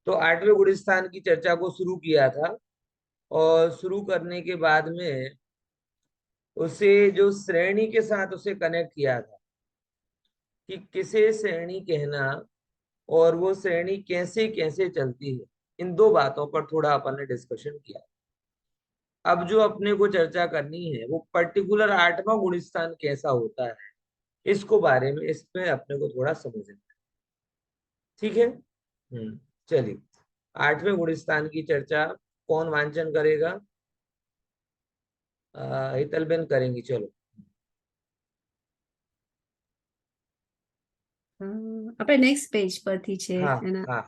तो आठवें गुणस्थान की चर्चा को शुरू किया था, और शुरू करने के बाद में उसे जो श्रेणी के साथ उसे कनेक्ट किया था कि किसे श्रेणी कहना और वो श्रेणी कैसे कैसे चलती है, इन दो बातों पर थोड़ा अपन ने डिस्कशन किया। अब जो अपने को चर्चा करनी है वो पर्टिकुलर आठवां गुणस्थान कैसा होता है, इसको बारे में इसमें अपने को थोड़ा समझना है। ठीक है। चलिए, आठवें गुणस्थान की चर्चा कौन वांचन करेगा? हितलबेन करेंगी, चलो। આપણે નેક્સ્ટ પેજ પરથી છે हाँ એના हाँ,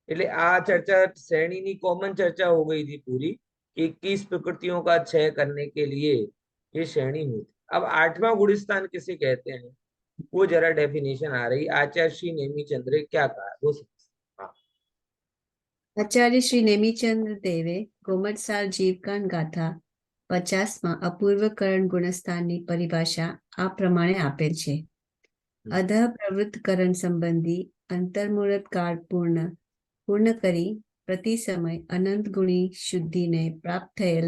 એટલે આ चर्चा श्रेणी कॉमन चर्चा हो गई थी पूरी कि 21 प्रकृतियों का क्षय करने के लिए ये श्रेणी हुई थी। अब आठवां गुणस्थान किसे कहते हैं, वो जरा डेफिनेशन आ रही। आचार्य श्री नेमीचंद्र क्या कहा वो समझते हैं। हाँ। આચાર્ય શ્રી નેમિચંદ્ર દેવે ગોમટસાર જીવકાન ગાથા 50માં અપૂર્વકરણ ગુણસ્થાનની પરિભાષા આ પ્રમાણે આપેલ છે. અધઃ પ્રવૃત્તકરણ સંબંધી અંતર્મુહૂર્ત કાળ પૂર્ણ કરી પ્રતિ સમય અનંત ગુણી શુદ્ધિને પ્રાપ્ત થયેલ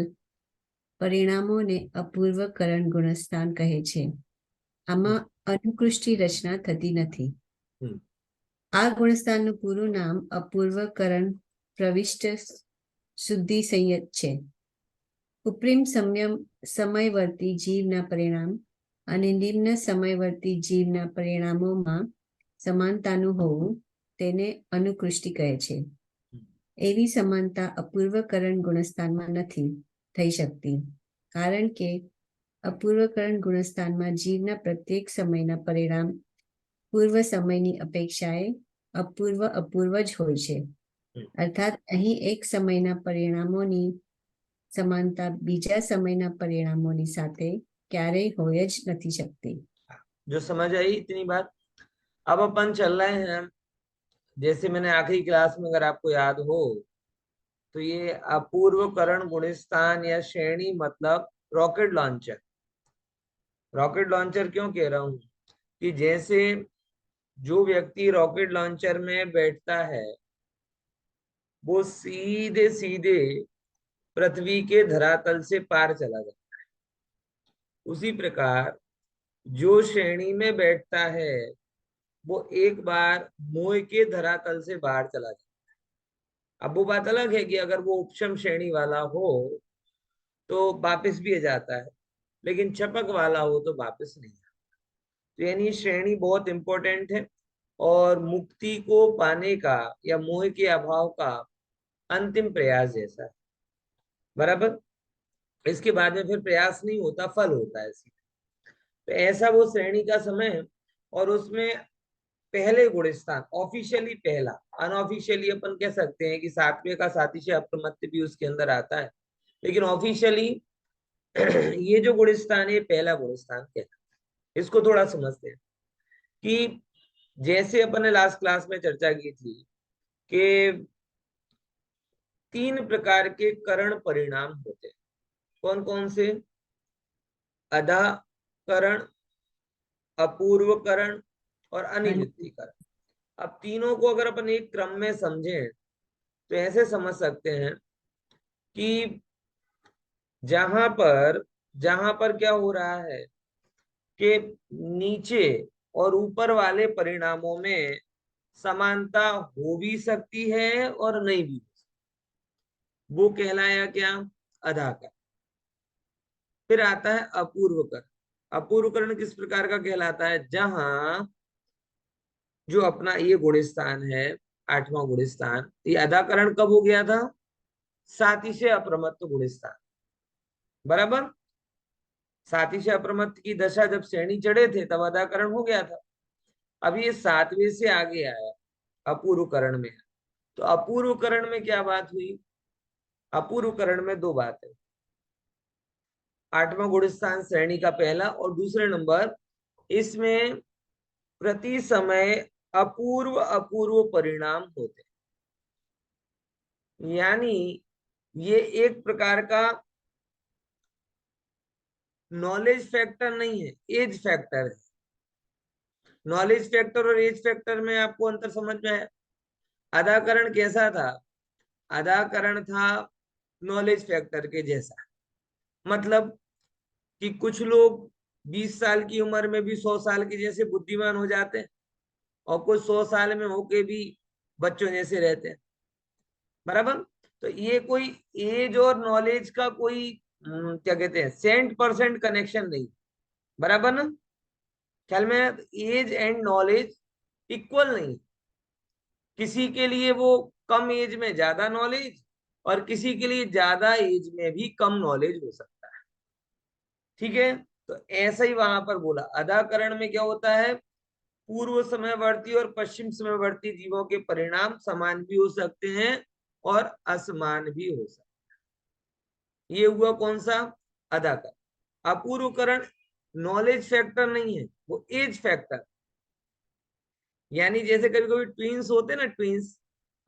પરિણામોને અપૂર્વકરણ ગુણસ્થાન કહે છે. આમાં અનુકૃષ્ટિ રચના થતી નથી. આ ગુણસ્થાનનું પૂરું નામ અપૂર્વકરણ પ્રવિષ્ટ શુદ્ધિ સંયત છે. ઉપરીમ સમયવર્તી જીવના પરિણામ અને નિમ્ન સમયવર્તી જીવના પરિણામોમાં સમાનતાનું હોવું તેને અનુકૃષ્ટિ કહે છે. એવી સમાનતા અપૂર્વકરણ ગુણસ્થાનમાં નથી થઈ શકતી, કારણ કે અપૂર્વકરણ ગુણસ્થાનમાં જીવના પ્રત્યેક સમયના પરિણામ પૂર્વ સમયની અપેક્ષાએ અપૂર્વ જ હોય છે. અર્થાત અહીં એક સમયના પરિણામોની સમાનતા બીજા સમયના પરિણામોની સાથે ક્યારેય હોય જ નથી શકતી. जो समझ आई इतनी बात? अब अपन चल रहे हैं, जैसे मैंने आखिरी क्लास में अगर आपको याद हो तो ये अपूर्वकरण गुणस्थान या श्रेणी मतलब रॉकेट लॉन्चर। रॉकेट लॉन्चर क्यों कह रहा हूं कि जैसे जो व्यक्ति रॉकेट लॉन्चर में बैठता है वो सीधे सीधे पृथ्वी के धरातल से पार चला जाता है, उसी प्रकार जो श्रेणी में बैठता है वो एक बार मोह के धरातल से बाहर चला जाता है। अब वो बात अलग है कि अगर वो उपशम श्रेणी वाला हो तो वापस भी आ जाता है, लेकिन छपक वाला हो तो वापस नहीं आता। तो यानी श्रेणी बहुत इंपॉर्टेंट है और मुक्ति को पाने का या मोह के अभाव का अंतिम प्रयास जैसा है। बराबर। इसके बाद में फिर प्रयास नहीं होता, फल होता है सीधे। तो ऐसा वो श्रेणी का समय है, और उसमें पहले गुणस्थान ऑफिशियली पहला, अनऑफिशियली अपन कह सकते हैं कि सातवें का सातिशय अप्रमत्त भी उसके अंदर आता है, लेकिन ऑफिशियली ये जो गुणस्थान है पहला गुणस्थान कहता है। इसको थोड़ा समझते हैं कि जैसे अपन ने लास्ट क्लास में चर्चा की थी कि 3 प्रकार के करण परिणाम होते हैं। कौन कौन से? अधाकरण, अपूर्वकरण और अनिवृत्तिकरण। अब तीनों को अगर अपन एक क्रम में समझें तो ऐसे समझ सकते हैं कि जहां पर क्या हो रहा है कि नीचे और ऊपर वाले परिणामों में समानता हो भी सकती है और नहीं भी, वो कहलाया क्या? अधाकरण। फिर आता है अपूर्वकरण। अपूर्वकरण किस प्रकार का कहलाता है? जहां जो अपना ये गुणस्थान है, आठवां गुणस्थान, ये अधाकरण कब हो गया था? सातिशय अप्रमत्त गुणस्थान। बराबर। सातिशय अप्रमत्त की दशा जब श्रेणी चढ़े थे तब अधाकरण हो गया था। अब ये सातवें से आगे आया, अपूर्वकरण में। तो अपूर्वकरण में क्या बात हुई? अपूर्वकरण में दो बात है। आठवां गुणस्थान श्रेणी का पहला, और दूसरे नंबर इसमें प्रति समय अपूर्व अपूर्व परिणाम होते, यानी ये एक प्रकार का नॉलेज फैक्टर नहीं है, एज फैक्टर है। नॉलेज फैक्टर और एज फैक्टर में आपको अंतर समझ में है? अदाकरण कैसा था? अदाकरण था नॉलेज फैक्टर के जैसा। मतलब कि कुछ लोग 20 साल की उम्र में भी 100 साल के जैसे बुद्धिमान हो जाते हैं, और कुछ 100 साल में होके भी बच्चों जैसे रहते हैं। बराबर। तो ये कोई एज और नॉलेज का कोई क्या कहते हैं, 100% कनेक्शन नहीं। बराबर ना? ख्याल में एज एंड नॉलेज इक्वल नहीं। किसी के लिए वो कम एज में ज्यादा नॉलेज, और किसी के लिए ज्यादा एज में भी कम नॉलेज हो सकता है। ठीक है। तो ऐसा ही वहां पर बोला, अदाकरण में क्या होता है, पूर्व समयवर्ती और पश्चिम समयवर्ती जीवों के परिणाम समान भी हो सकते हैं और असमान भी हो सकते हैं। ये हुआ कौन सा? अदाकरण। अपूर्वकरण नॉलेज फैक्टर नहीं है, वो एज फैक्टर। यानी जैसे कभी कभी ट्विंस होते ना, ट्विंस,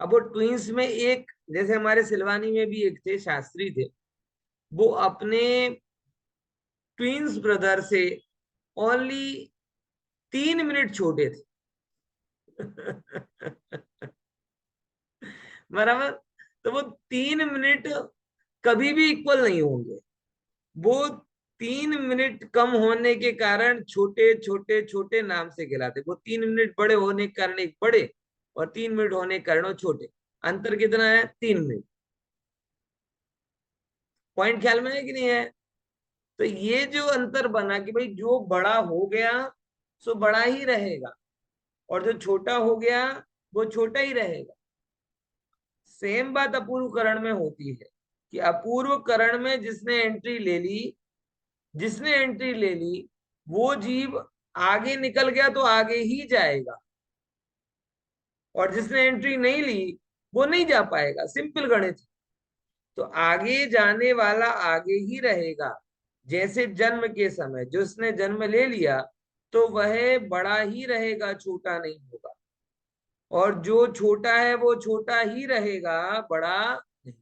अब वो ट्विंस में एक, जैसे हमारे सिलवानी में भी एक थे, शास्त्री थे, वो अपने ट्विंस ब्रदर से ओनली 3 मिनट छोटे थे। बराबर। तो वो 3 मिनट कभी भी इक्वल नहीं होंगे। वो 3 मिनट कम होने के कारण छोटे छोटे छोटे नाम से कहलाते। वो 3 मिनट बड़े होने के कारण एक बड़े, और 3 मिनट होने के कारण वो छोटे। अंतर कितना है? 3 मिनट। पॉइंट ख्याल में है कि नहीं है? तो ये जो अंतर बना कि भाई जो बड़ा हो गया सो बड़ा ही रहेगा, और जो छोटा हो गया वो छोटा ही रहेगा। सेम बात अपूर्व करण में होती है कि अपूर्व करण में जिसने एंट्री ले ली वो जीव आगे निकल गया तो आगे ही जाएगा, और जिसने एंट्री नहीं ली वो नहीं जा पाएगा। सिंपल गणित। तो आगे जाने वाला आगे ही रहेगा। जैसे जन्म के समय जिसने जन्म ले लिया तो वह बड़ा ही रहेगा, छोटा नहीं होगा, और जो छोटा है वो छोटा ही रहेगा, बड़ा नहीं।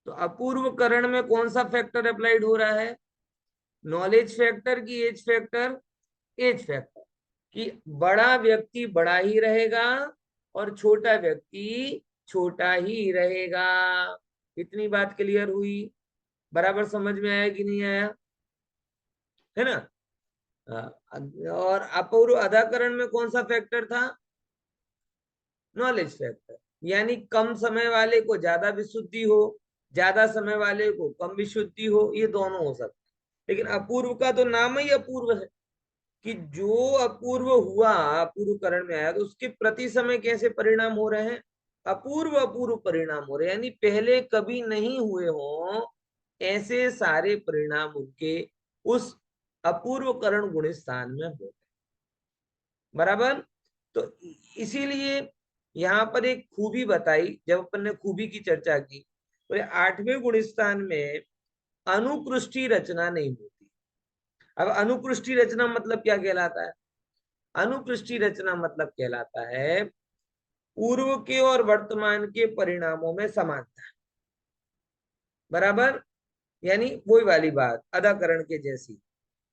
तो अपूर्व करण में कौन सा फैक्टर अप्लाइड हो रहा है? नॉलेज फैक्टर की एज फैक्टर? Age factor. कि बड़ा व्यक्ति बड़ा ही रहेगा और छोटा व्यक्ति छोटा ही रहेगा। इतनी बात क्लियर हुई? बराबर समझ में आया कि नहीं आया? है ना? और अपूर्व अधाकरण में कौन सा फैक्टर था? Knowledge factor. यानी कम समय वाले को ज्यादा विशुद्धि हो, ज्यादा समय वाले को कम विशुद्धि हो, ये दोनों हो सकते हैं। लेकिन अपूर्व का तो नाम ही अपूर्व है, कि जो अपूर्व हुआ, अपूर्व करण में आया, तो उसके प्रति समय कैसे परिणाम हो रहे हैं? अपूर्व अपूर्व परिणाम हो रहे हैं, यानी पहले कभी नहीं हुए हों ऐसे सारे परिणाम उनके उस अपूर्व करण गुण स्थान में हो। बराबर। तो इसीलिए यहाँ पर एक खूबी बताई, जब अपन ने खूबी की चर्चा की, तो 8वें गुण स्थान में अनुकृष्टि रचना नहीं होती। अब अनुकृष्टि रचना मतलब क्या कहलाता है? अनुकृष्टि रचना मतलब कहलाता है पूर्व के और वर्तमान के परिणामों में समानता। बराबर। यानी वही वाली बात अदाकरण के जैसी,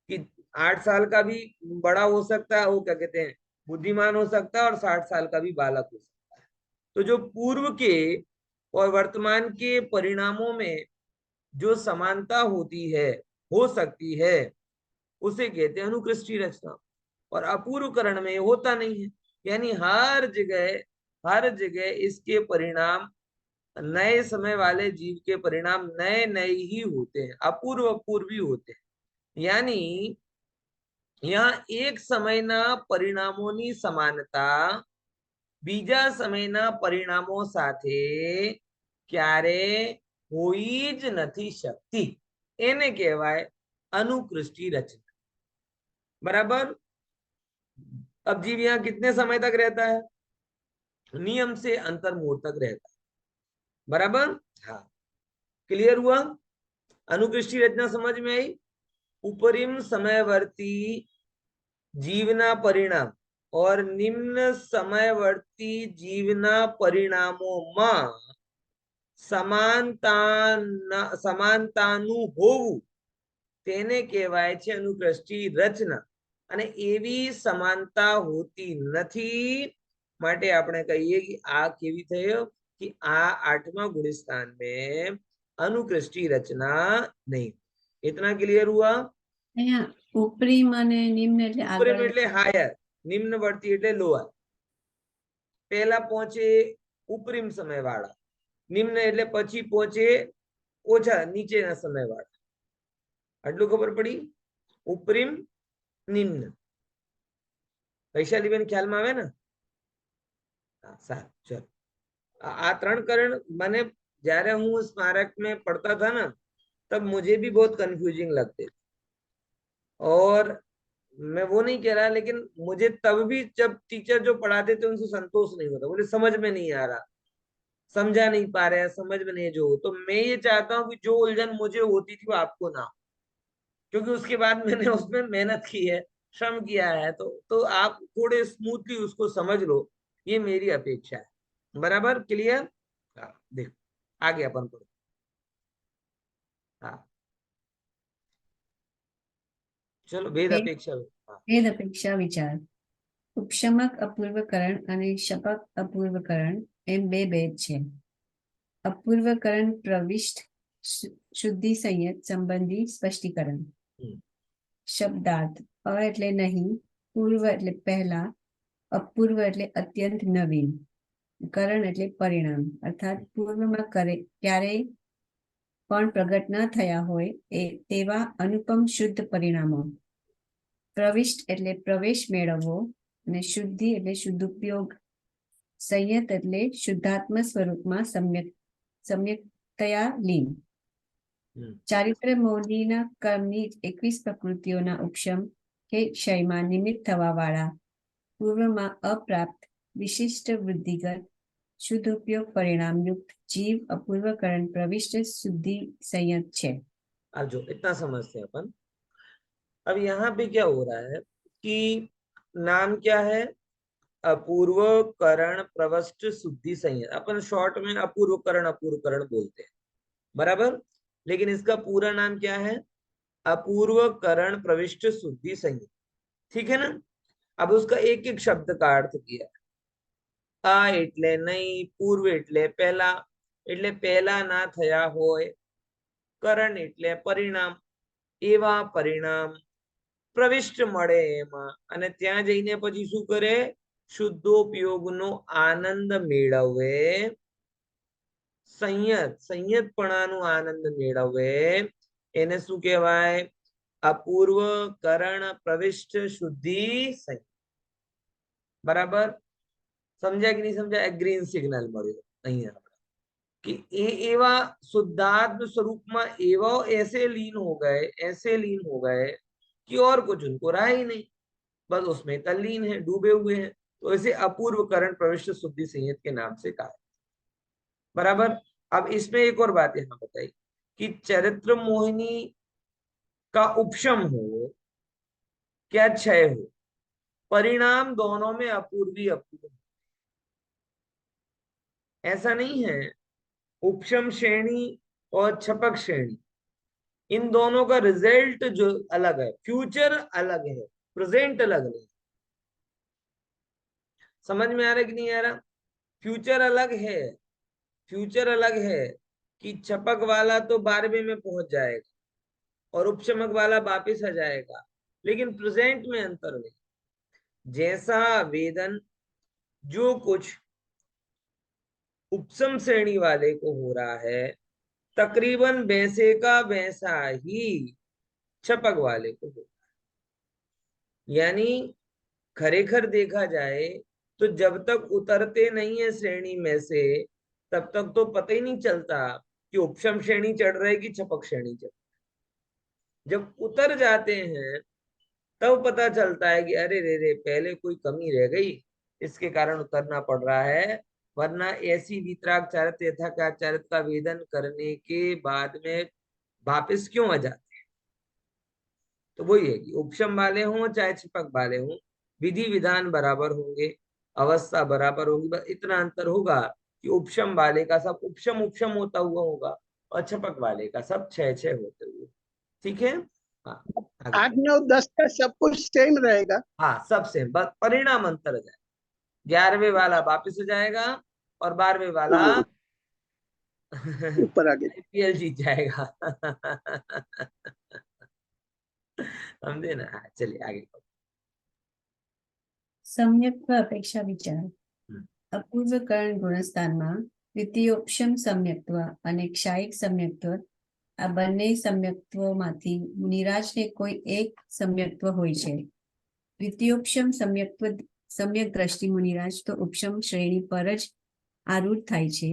कि 8 साल का भी बड़ा हो सकता है, वो क्या कहते हैं, बुद्धिमान हो सकता है, और 60 साल का भी बालक हो सकता है। तो जो पूर्व के और वर्तमान के परिणामों में जो समानता होती है, हो सकती है, उसे कहते हैं अनुकृष्टि रचना। और अपूर्वकरण में होता नहीं है। यानी हर जगह इसके परिणाम, नए समय वाले जीव के परिणाम नए नए ही होते हैं, अपूर्व अपूर्व ही होते हैं। यानी यहाँ एक समय ना परिणामों समानता બીજા સમયના પરિણામો સાથે ક્યારે હોઈ જ નથી શકતી, એને કહેવાય अनुकृष्टि रचना। बराबर। अब जीव यहाँ कितने समय तक रहता है? नियम से अंतर्मुहूर्त तक रहता है। बराबर। हाँ। क्लियर हुआ? अनुकृष्टि रचना समझ में आई? उपरिम समयवर्ती जीवना परिणाम और निम्न समयवर्ती जीवना परिणामों में સમાનતાનું હોવું તેને કહેવાય છે અનુકૃષ્ટિ રચના। અને એવી સમાનતા હોતી નથી માટે આપણે કહીએ કે આ કેવી થયો કે આ आठवां गुणस्थान में अनुकृष्टि रचना नहीं। इतना क्लियर हुआ। અહીંયા ઉપરીમ અને નિમ્ન એટલે ઉપરીમ આગળ એટલે હાયર, નિમ્નવર્તી એટલે લોઅર। પહેલા પહોંચે ઉપરીમ સમય વાળા, નિમ્ન એટલે પછી પહોંચે ઓછા નીચેના સમય વાળા। આટલું ખબર પડી? ઉપરીમ નિમ્ન। વૈશાલીબેન ખ્યાલમાં આવે ને? हाँ, साहब चलो। आ त्रण करण मैंने जયારે હું स्मारक में पढ़ता था ना, तब मुझे भी बहुत कंफ्यूजिंग लगते थे। और मैं वो नहीं कह रहा, लेकिन मुझे तब भी जब टीचर जो पढ़ाते थे उनसे संतोष नहीं होता, मुझे समझ में नहीं आ रहा, समझा नहीं पा रहे हैं, समझ में नहीं जो। तो मैं ये चाहता हूँ कि जो उलझन मुझे होती थी वो आपको ना हो, क्योंकि उसके बाद मैंने उसमें मेहनत की है, श्रम किया है। तो आप थोड़े स्मूथली उसको समझ लो, ये मेरी अपेक्षा है। बराबर क्लियर? हाँ, देखो आगे अपन पढ़ो। हाँ चलो, भेद अपेक्षा। हाँ ભેદ અપેક્ષા વિચાર ઉપશમક અપૂર્વકરણ અને શપક અપૂર્વકરણ એમ બે ભેદ છે। અપૂર્વકરણ પ્રવિષ્ટ શુદ્ધિ સંયત સંબંધી સ્પષ્ટીકરણ। શબ્દાર્થ અ એટલે નહીં, પૂર્વ એટલે પહેલા, અપૂર્વ એટલે અત્યંત નવીન, કરણ એટલે પરિણામ, અર્થાત પૂર્વમાં ક્યારેય પણ પ્રગટ ન થયા હોય તેવા અનુપમ શુદ્ધ પરિણામો। પ્રવિષ્ટ એટલે પ્રવેશ મેળવવો, અને શુદ્ધિ એટલે શુદ્ધુપયોગ, સંયત એટલે શુદ્ધાત્મ સ્વરૂપમાં સમ્યકતયા લીન। ચારિત્ર મૌલિના કર્મની 21 પ્રકૃતિઓના ઉપશમ કે ક્ષયમાં નિમિત્ત થવા વાળા પૂર્વમાં અપ્રાપ્ત વિશિષ્ટ વૃદ્ધિગત शुद्ध उपयोग परिणाम युक्त जीव अपूर्वकरण प्रविष्ट शुद्धि संयत छे। अब जो इतना समझते हैं अपन, अब यहाँ पे क्या हो रहा है कि नाम क्या है? अपूर्वकरण प्रविष्ट शुद्धि संयत। अपन शॉर्ट में अपूर्वकरण बोलते हैं, बराबर। लेकिन इसका पूरा नाम क्या है? अपूर्वकरण प्रविष्ट शुद्धि संयत, ठीक है ना? अब उसका एक एक शब्द का अर्थ किया। आ એટલે નહીં, પૂર્વ એટલે પહેલા, એટલે પહેલા ના થયા હોય। કરણ એટલે પરિણામ, એવા પરિણામ પ્રવિષ્ટ મળે એમાં, અને ત્યાં જઈને પછી શું કરે? શુદ્ધોપયોગનો આનંદ મેળવે, સંયતપણાનો આનંદ મેળવે, એને શું કહેવાય? અપૂર્વ કરણ પ્રવિષ્ટ શુદ્ધિ સંયત। બરાબર समझा कि नहीं समझा? ग्रीन सिग्नल મળ્યો અહીંયા कि एवा शुद्धात्म स्वरूप में एवा ऐसे लीन हो गए कि और कुछ उनको रहा ही नहीं, बस उसमें तल्लीन है, डूबे हुए हैं। तो इसे अपूर्व करण प्रविष्ट शुद्धि संयत के नाम से कहा। बराबर। अब इसमें एक और बात यहाँ बताई कि चरित्र मोहिनी का उपशम हो क्या क्षय हो, परिणाम दोनों में अपूर्वी अपूर्व। ऐसा नहीं है उपशम श्रेणी और छपक श्रेणी, इन दोनों का रिजल्ट जो अलग है, फ्यूचर अलग है, प्रेजेंट अलग नहीं। समझ में आ रहा है कि नहीं आ रहा? फ्यूचर अलग है, फ्यूचर अलग है कि छपक वाला तो 12वें में पहुंच जाएगा और उपशमक वाला वापिस आ जाएगा, लेकिन प्रेजेंट में अंतर नहीं। जैसा वेदन जो कुछ उपशम श्रेणी वाले को हो रहा है, तकरीबन वैसे का वैसा ही छपक वाले को हो रहा है। यानी खरेखर देखा जाए तो जब तक उतरते नहीं है श्रेणी में से, तब तक तो पता ही नहीं चलता कि उपशम श्रेणी चढ़ रहे कि छपक श्रेणी चढ़ रही। जब उतर जाते हैं तब पता चलता है कि अरे रे रे, पहले कोई कमी रह गई, इसके कारण उतरना पड़ रहा है, वरना ऐसी वितराग चारित्र यथाकार चारित्र का वेदन करने के बाद में वापिस क्यों आ जाते हैं? तो वही है कि उपशम वाले हों चाहे छपक वाले हों, विधि विधान बराबर होंगे, अवस्था बराबर होगी। बस इतना अंतर होगा कि उपशम वाले का सब उपशम उपशम होता हुआ होगा और छपक वाले का सब छह छह होते हुए। ठीक है? हाँ, 8 9 10 का सब कुछ सेम रहेगा। हाँ सब सेम, बस परिणाम अंतर है। 11वें वाला वापिस हो जाएगा और 12वें वाला हाँ, ऊपर आ गया। आईपीएल जीत जाएगा। समझे ना? हाँ, चलिए आगे। सम्यक्त्व अपेक्षा विचार हम्म, અપૂર્વકરણ ગુણસ્થાનમાં દ્વિતીયોપમ સમ્યક્ત્વ અને ક્ષાયિક સમ્યક્ત્વ આ બંને સમ્યક્ત્વોમાંથી નિરાજને કોઈ એક સમ્યક્ત્વ હોય છે. દ્વિતીયોપમ સમ્યક દ્રષ્ટિ મુનિરાજ તો ઉપશમ શ્રેણી પર જ આરૂઢ થાય છે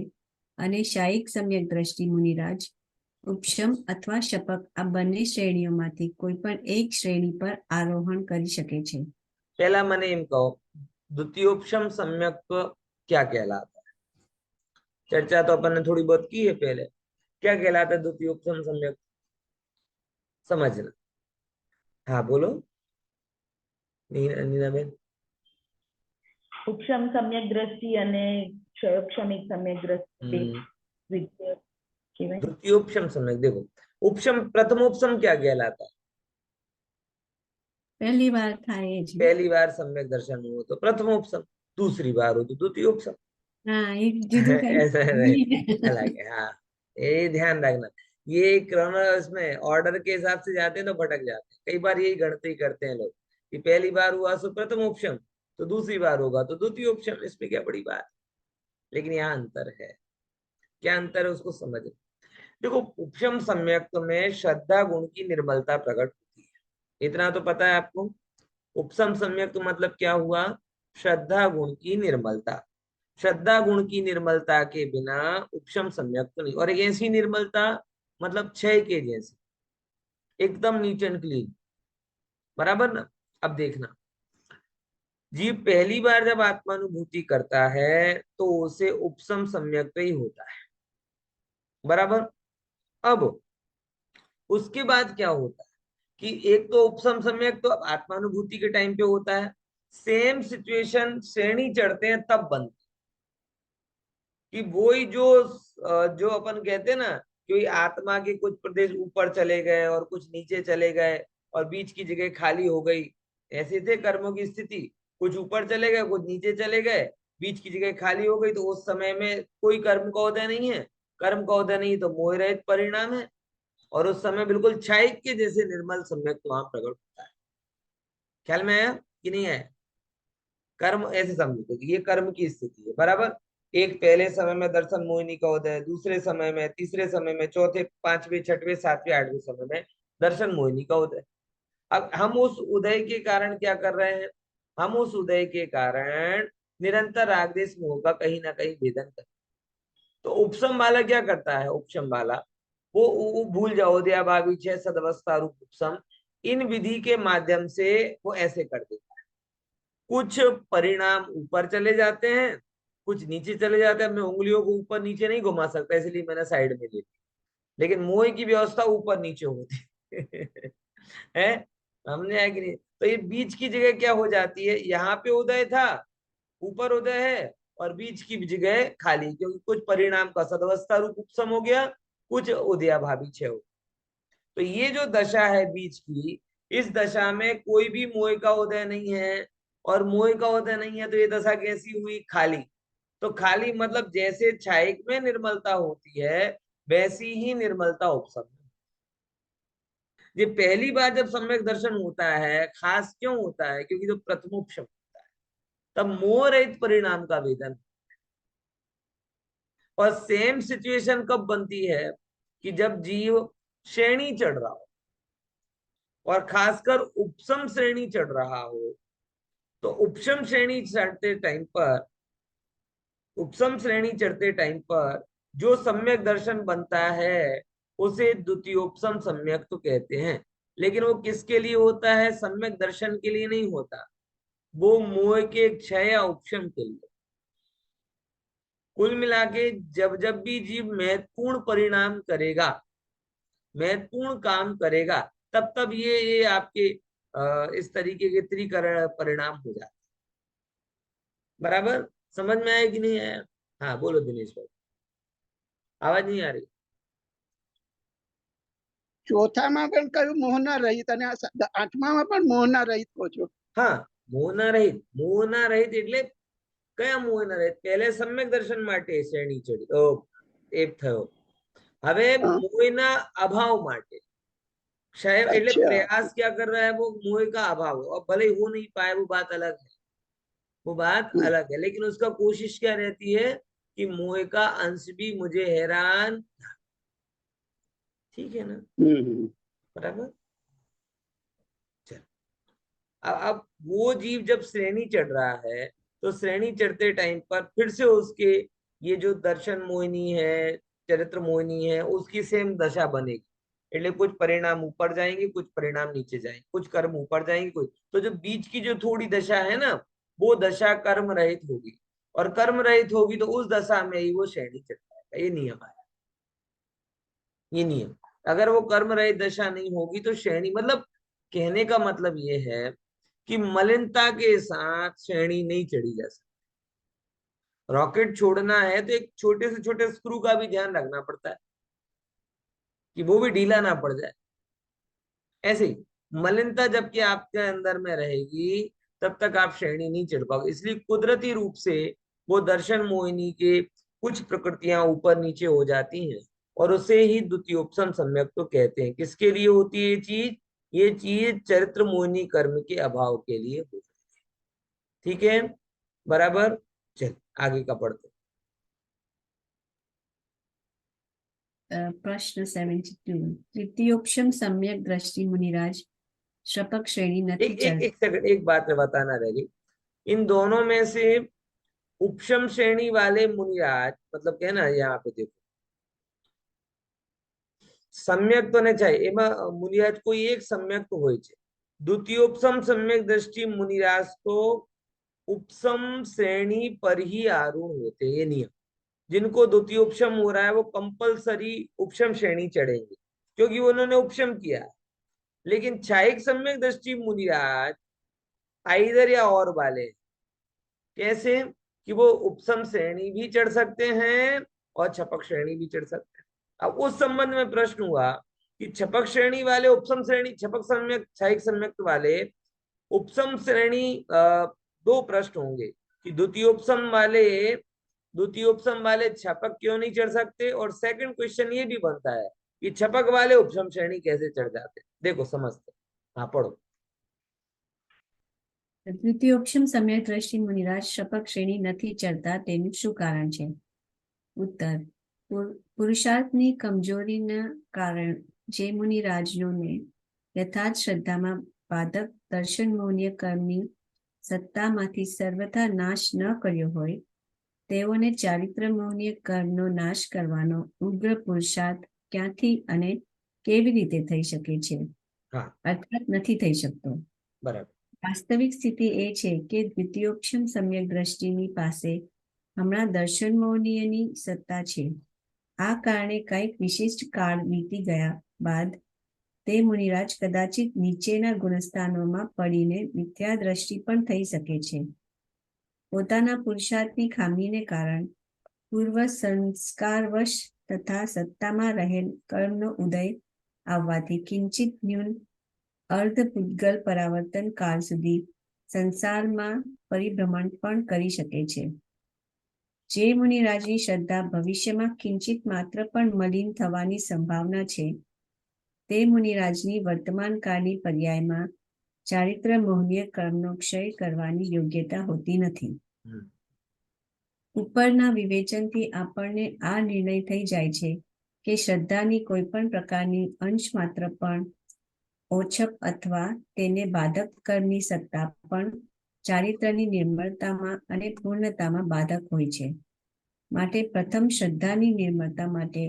અને શાયિક સમ્યક દ્રષ્ટિ મુનિરાજ ઉપશમ અથવા શપક આ બંને શ્રેણીઓમાંથી કોઈ પણ એક શ્રેણી પર આરોહણ કરી શકે છે. पहला मैंने एम कहो द्वितीयोपम सम्यक्त्व क्या कहलाता है? चर्चा तो अपन ने थोड़ी बहुत की है पहले। क्या कहलाता है द्वितीयोपम सम्यक? समझना। हाँ बोलो नीनाबेन। ઉપશમ સમ્યક દ્રષ્ટિ અને ક્ષયોપશમિક સમ્યક દ્રષ્ટિ દ્વિતીય કહેવાય. द्वितीयोपम सम्यक देखो, उपशम प्रथमोपम क्या कहलाता है? પહેલી વાર થાય જ. पहली बार सम्यक दर्शन हो तो प्रथमोपम, दूसरी बार हो तो द्वितीयोपम। હા એ જુદું ऐसा नहीं, अलग કઈ. है। हाँ, ये ध्यान रखना। ये क्रॉनोलॉजी में ऑर्डर के हिसाब से जाते हैं तो भटक जाते हैं। कई बार यही गणती करते हैं लोग कि पहली बार हुआ तो प्रथम उपशम, तो दूसरी बार होगा तो द्वितीय उपशम। इसमें क्या बड़ी बात? लेकिन यहाँ अंतर है। क्या अंतर है उसको समझ। देखो, उपशम सम्यक्त में श्रद्धा गुण की निर्मलता प्रकट होती है, इतना तो पता है आपको। उपशम सम्यक्त मतलब क्या हुआ? श्रद्धा गुण की निर्मलता। श्रद्धा गुण की निर्मलता के बिना उपशम सम्यक्त नहीं। और एक ऐसी निर्मलता मतलब क्षय के जैसी, एकदम नीट एंड क्लीन, बराबर ना? अब देखना, जीव पहली बार जब आत्मानुभूति करता है तो उसे उपशम सम्यक्त ही होता है, बराबर। अब उसके बाद क्या होता है कि एक तो उपशम सम्यक तो आत्मानुभूति के टाइम पे होता है, सेम सिचुएशन श्रेणी चढ़ते हैं तब बनती कि वही जो अपन कहते हैं ना कि आत्मा के कुछ प्रदेश ऊपर चले गए और कुछ नीचे चले गए और बीच की जगह खाली हो गई। ऐसे थे कर्मों की स्थिति, कुछ ऊपर चले गए कुछ नीचे चले गए, बीच की जगह खाली हो गई। तो उस समय में कोई कर्म का उदय नहीं है, कर्म का उदय नहीं तो मोह रहित परिणाम है। और उस समय बिल्कुल क्षायिक के जैसे निर्मल सम्यक वहां प्रकट होता है। ख्याल में आया कि नहीं आया? कर्म ऐसे समझो कि ये कर्म की स्थिति है, बराबर। एक पहले समय में दर्शन मोहिनी का उदय, दूसरे समय में, तीसरे समय में, चौथे, पांचवें, छठवें, सातवें, आठवें समय में दर्शन मोहिनी का उदय। अब हम उस उदय के कारण क्या कर रहे हैं? हम उस उदय के कारण निरंतर रागदेश मोह का कहीं ना कहीं भेदन कर। तो उपशम वाला क्या करता है? उपशम वाला वो भूल जाओ दया भावी छह सदवस्था रूप उपशम, इन विधि के माध्यम से वो ऐसे कर देता है। कुछ परिणाम ऊपर चले जाते हैं, कुछ नीचे चले जाते हैं। मैं उंगलियों को ऊपर नीचे नहीं घुमा सकता, इसलिए मैंने साइड में ले ली, लेकिन मोह की व्यवस्था ऊपर नीचे होती है। हमने है कि नहीं? तो ये बीच की जगह क्या हो जाती है? यहाँ पे उदय था, ऊपर उदय है, और बीच की जगह खाली, क्योंकि कुछ परिणाम का सदवस्था रूप उपशम हो गया, कुछ उदयाभावी क्षय हो। तो ये जो दशा है बीच की, इस दशा में कोई भी मोह का उदय नहीं है, और मोह का उदय नहीं है तो ये दशा कैसी हुई? खाली। तो खाली मतलब जैसे क्षायिक में निर्मलता होती है वैसी ही निर्मलता उपशम में। ये पहली बार जब सम्यक दर्शन होता है, खास क्यों होता है? क्योंकि जो प्रथमोपशम होता है तब मोह रहित परिणाम का वेदन। और सेम सिचुएशन कब बनती है? कि जब जीव श्रेणी चढ़ रहा हो, और खासकर उपशम श्रेणी चढ़ रहा हो। तो उपशम श्रेणी चढ़ते टाइम पर, उपशम श्रेणी चढ़ते टाइम पर जो सम्यक दर्शन बनता है उसे द्वितीयोपम सम्यक तो कहते हैं। लेकिन वो किसके लिए होता है? सम्यक दर्शन के लिए नहीं होता, वो मोह के क्षय या उपशम के लिए। कुल मिला के जब जब भी जीव महत्वपूर्ण परिणाम करेगा, महत्वपूर्ण काम करेगा, तब तब ये आपके इस तरीके के त्रिकरण परिणाम हो जाते। बराबर समझ में आया कि नहीं आया? हाँ बोलो दिनेश भाई, आवाज नहीं आ रही? ચોથામાં પણ કયું મોહના રહિત અને આઠમામાં પણ મોહના રહિત કહો છો? हाँ, मोहना रहित। मोहना रहित એટલે કયા મોહ ન રહે? પહેલે સમ્યક દર્શન માટે શ્રેણી ચડી એક થયો, હવે हाँ, મોહના અભાવ માટે क्षय, એટલે अच्छा प्रयास क्या कर रहा है वो? मोह का अभाव, और भले हो नहीं पाए वो बात अलग है, वो बात अलग है, लेकिन उसका कोशिश क्या रहती है कि मोह का अंश भी मुझे हैरान, ठीक है ना? बराबर। चल, अब वो जीव जब श्रेणी चढ़ रहा है तो श्रेणी चढ़ते टाइम पर फिर से उसके ये जो दर्शन मोहिनी है, चरित्र मोहिनी है, उसकी सेम दशा बनेगी। એટલે कुछ परिणाम ऊपर जाएंगे, कुछ परिणाम नीचे जाएंगे, कुछ कर्म ऊपर जाएंगे, कुछ, तो जो बीच की जो थोड़ी दशा है ना, वो दशा कर्म रहित होगी, और कर्म रहित होगी तो उस दशा में ही वो श्रेणी चढ़ जाएगा। ये नियम है, ये नियम। अगर वो कर्म रहित दशा नहीं होगी तो श्रेणी, मतलब कहने का मतलब ये है कि मलिनता के साथ श्रेणी नहीं चढ़ी जा सकती। रॉकेट छोड़ना है तो एक छोटे से छोटे स्क्रू का भी ध्यान रखना पड़ता है कि वो भी ढीला ना पड़ जाए। ऐसे ही मलिनता जबकि आपके अंदर में रहेगी तब तक आप श्रेणी नहीं चढ़ पाओगे। इसलिए कुदरती रूप से वो दर्शन मोहिनी के कुछ प्रकृतियां ऊपर नीचे हो जाती हैं, और उसे ही द्वितीयोपम सम्यक तो कहते हैं। किसके लिए होती है ये चीज? ये चीज चरित्र मोहिनी कर्म के अभाव के लिए होती है। ठीक है, बराबर। चल आगे का पढ़ते। प्रश्न 72 तृतीयोपम सम्यक दृष्टि मुनिराज शपक श्रेणी નથી एक एक एक सेकंड, एक बात मैं बताना रह गई। इन दोनों में से उपशम श्रेणी वाले मुनिराज, मतलब कहना यहाँ पे देखो, सम्यक तो नहीं चाहिए एमा मुनिराज कोई एक सम्यक तो હોય છે। द्वितीयोपम सम्यक दृष्टि मुनिराज तो उपसम श्रेणी पर ही आरूढ़ होते, ये नियम। जिनको द्वितीयोपम हो रहा है वो कंपलसरी उपशम श्रेणी चढ़ेंगे, क्योंकि उन्होंने उपशम किया है। लेकिन छायिक सम्यक दृष्टि मुनिराज आइदर या और वाले, कैसे कि वो उपसम श्रेणी भी चढ़ सकते हैं और छपक श्रेणी भी चढ़ सकते हैं। अब उस संबंध में प्रश्न हुआ कि छपक श्रेणी वाले उपसम श्रेणी, छपक सम्यक छायिक सम्यक वाले उपसम श्रेणी, दो प्रश्न होंगे कि द्वितीयोपम वाले छपक क्यों नहीं चढ़ सकते, और सेकंड क्वेश्चन ये भी बनता है कि छपक वाले उपसम श्रेणी कैसे चढ़ जाते। देखो समझते, हाँ पढ़ो। દ્વિતીયોપમ સમ્યક દ્રષ્ટિ મુનિરાજ શપક શ્રેણી નથી ચડતા તેનું શું કારણ છે? ઉત્તર પુરુષાર્થની કમજોરીના કારણ જે મુનિરાજોને યથાર્થ શ્રદ્ધામાં બાધક દર્શન મોહનીય કર્મની સત્તામાંથી સર્વથા નાશ ન કર્યો હોય તેઓને ચારિત્ર મોહનીય કર્મનો નાશ કરવાનો ઉગ્ર પુરુષાર્થ ક્યાંથી અને કેવી રીતે થઈ શકે છે? અર્થાત નથી થઈ શકતો। બરાબર। વાસ્તવિક સ્થિતિ એ છે કે દ્વિતીયોપમ સમ્યક દ્રષ્ટિની પાસે હમણાં દર્શન મોહનીયની સત્તા છે। આ કારણે કંઈક વિશિષ્ટ કાળ વીતી ગયા બાદ તે મુનિરાજ કદાચિત નીચેના ગુણસ્થાનોમાં પડીને મિથ્યા દ્રષ્ટિ પણ થઈ શકે છે। પોતાના પુરુષાર્થની ખામીને કારણ પૂર્વ સંસ્કારવશ તથા સત્તામાં રહેલ કર્મનો ઉદય આવવાથી કિંચિત ન્યૂન અર્ધ પૂતગલ પરાવર્તન કાળ સુધી સંસારમાં પરિભ્રમણ પણ કરી શકે છે। જે મુનિરાજની શ્રદ્ધા ભવિષ્યમાં કિંચિત માત્ર પણ મલિન થવાની સંભાવના છે તે મુનિરાજની વર્તમાન કાળની પર્યાયમાં ચારિત્ર મોહનીય કર્મનો ક્ષય કરવાની યોગ્યતા હોતી નથી। ઉપરના વિવેચનથી આપણને આ નિર્ણય થઈ જાય છે કે શ્રદ્ધાની કોઈ પણ પ્રકારની અંશ માત્ર પણ ઓછપ અથવા તેને બાધક કરની સત્તા પણ ચારિત્રની નિર્મળતામાં અને પૂર્ણતામાં બાધક હોય છે। માટે પ્રથમ શ્રદ્ધાની નિર્મળતા માટે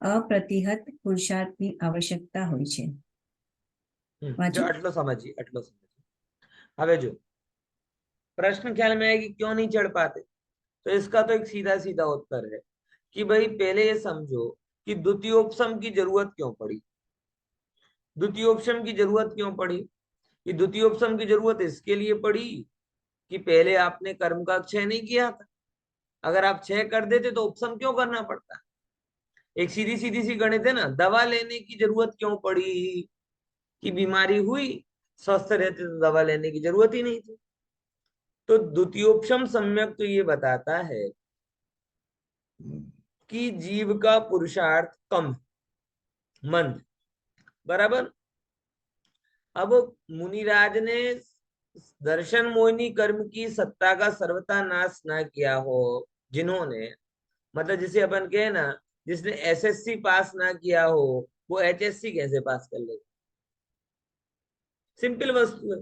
અપ્રતિહત પુરુષાર્થની આવશ્યકતા હોય છે। આટલો સમજીએ, આટલો સમજીએ। હવે જો प्रश्न ख्याल में है कि क्यों नहीं चढ़ पाते, तो इसका तो एक सीधा सीधा उत्तर है कि भाई पहले ये समझो कि द्वितीयोपम की जरूरत क्यों पड़ी। द्वितीयोपम की जरूरत क्यों पड़ी? कि द्वितीयोपम की जरूरत इसके लिए पड़ी कि पहले आपने कर्म का क्षय नहीं किया था। अगर आप क्षय कर देते तो उपशम क्यों करना पड़ता? एक सीधी सीधी सी गणित है ना। दवा लेने की जरूरत क्यों पड़ी? कि बीमारी हुई, स्वस्थ रहते तो दवा लेने की जरूरत ही नहीं थी। तो तो द्वितीयोपम सम्यक तो ये बताता है कि जीव का पुरुषार्थ कम, मंद, बराबर। अब मुनिराज ने दर्शन मोहिनी कर्म की सत्ता का सर्वथा नाश ना किया हो, जिन्होंने, मतलब जिसे अपन कहे ना, जिसने एसएससी पास ना किया हो वो एचएससी कैसे पास कर लेगा? सिंपल वस्तु है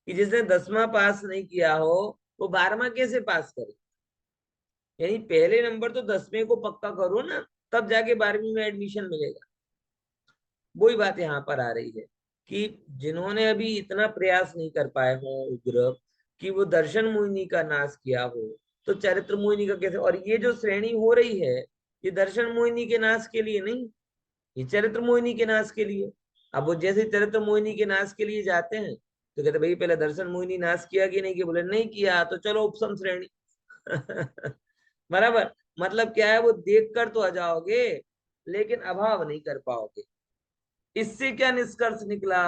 कि जिसने 10वां पास नहीं किया हो वो 12वां कैसे पास करे? यानी पहले नंबर तो 10वें को पक्का करो ना, तब जाके 12वीं में एडमिशन मिलेगा। वही बात यहाँ पर आ रही है कि जिन्होंने अभी इतना प्रयास नहीं कर पाए हो उग्र कि वो दर्शन मोहिनी का नाश किया हो, तो चरित्र मोहिनी का कैसे? और ये जो श्रेणी हो रही है ये दर्शन मोहिनी के नाश के लिए नहीं, ये चरित्र मोहिनी के नाश के लिए। अब वो जैसे चरित्र मोहिनी के नाश के लिए जाते हैं तो कहते भाई पहले दर्शन मोहिनी नाश किया कि नहीं किया? बोले नहीं किया, तो चलो उपसम श्रेणी। बराबर। मतलब क्या है, वो देख कर तो आ जाओगे लेकिन अभाव नहीं कर पाओगे। इससे क्या निष्कर्ष निकला?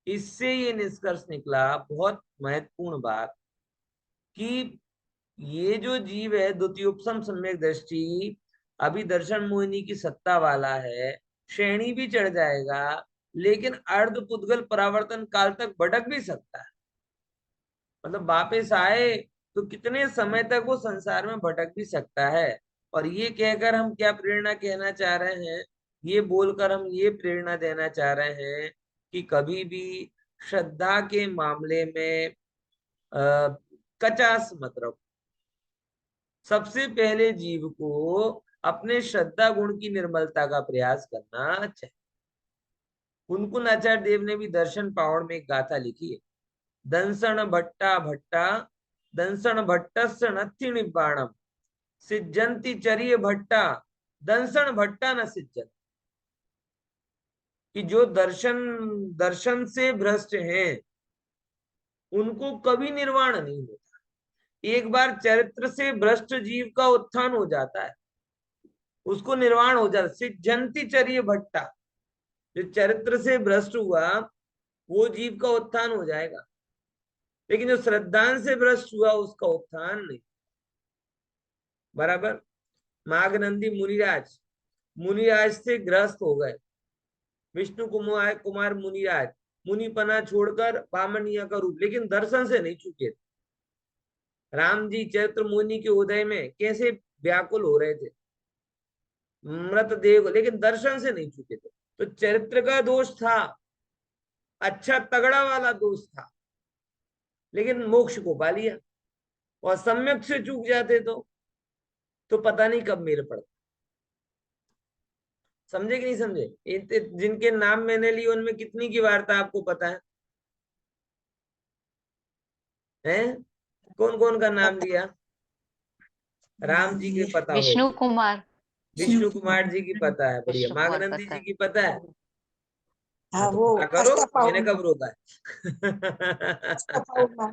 इससे ये निष्कर्ष निकला, बहुत महत्वपूर्ण बात, कि ये जो जीव है द्वितीयोपम सम्यक दृष्टि अभी दर्शन मोहिनी की सत्ता वाला है, श्रेणी भी चढ़ जाएगा, लेकिन अर्ध पुद्गल परावर्तन काल तक भटक भी सकता है। मतलब वापस आए तो कितने समय तक वो संसार में भटक भी सकता है। और ये कहकर हम क्या प्रेरणा कहना चाह रहे हैं? ये बोलकर हम ये प्रेरणा देना चाह रहे हैं कि कभी भी श्रद्धा के मामले में कचास मत रखो। सबसे पहले जीव को अपने श्रद्धा गुण की निर्मलता का प्रयास करना चाहिए। कुनकुन आचार्य देव ने भी दर्शन पावड़ में एक गाथा लिखी है, दंसण भट्टा भट्टा दंसण भट्टस्य नत्थि निब्बाणम सिज्जंति चरिय भट्टा दंसण भट्टा न सिज्जन। कि जो दर्शन दर्शन से भ्रष्ट हैं उनको कभी निर्वाण नहीं होता। एक बार चरित्र से भ्रष्ट जीव का उत्थान हो जाता है, उसको निर्वाण हो जाता है। सिज्जंति चरिय भट्टा, जो चरित्र से भ्रष्ट हुआ वो जीव का उत्थान हो जाएगा, लेकिन जो श्रद्धान से भ्रष्ट हुआ उसका उत्थान नहीं। बराबर। माघनंदी मुनिराज, मुनिराज से ग्रस्त हो गए। विष्णु कुमार मुनिराज मुनिपना छोड़कर बामनिया का रूप, लेकिन दर्शन से नहीं चूके थे। राम जी चैत्र मुनि के उदय में कैसे व्याकुल हो रहे थे, मृत देव, लेकिन दर्शन से नहीं चूके थे। तो चरित्र का दोष था, अच्छा तगड़ा वाला दोष था, लेकिन मोक्ष को पा लिया। और सम्यक से चूक जाते तो पता नहीं कब मेरे पड़ता। समझे कि नहीं समझे? जिनके नाम मैंने लिए उनमें कितनी की वार्ता आपको पता है? हैं? कौन कौन का नाम लिया? राम जी के पता हो, विष्णु कुमार। विष्णु कुमार जी की पता है, बढ़िया। विष्णु कुमार माघनंदी पता जी है। की पता है? हाँ हाँ तो वो पता करो, मैंने अष्टपौर्णिमा कब रोका है? अष्टपौर्णिमा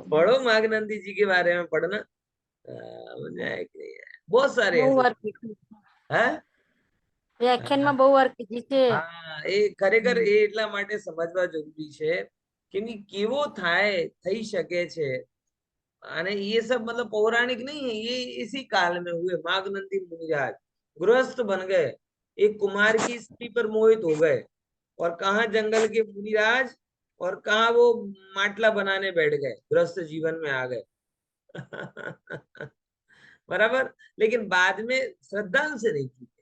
पढ़ो माघनंदी जी के बारे में, पढ़ना मुझे है कि नहीं है। बहुत सारे બહુ ऐसे વાર કીધું. हैं। વ્યાખ્યાનમાં બહુ વાર કીધી છે. હા, એ ખરેખર એ એટલા માટે સમજવા જરૂરી છે કે કેવો થાય થઈ શકે છે। અને ये सब मतलब पौराणिक नहीं है, ये इसी काल में हुए। माघनंदी मुनिराज गृहस्थ बन गए, एक कुमार की स्त्री पर मोहित हो गए, और कहा जंगल के मुनिराज, और कहा वो माटला बनाने बैठ गए, गृहस्थ जीवन में आ गए। बराबर। लेकिन बाद में श्रद्धांश से नहीं चूके,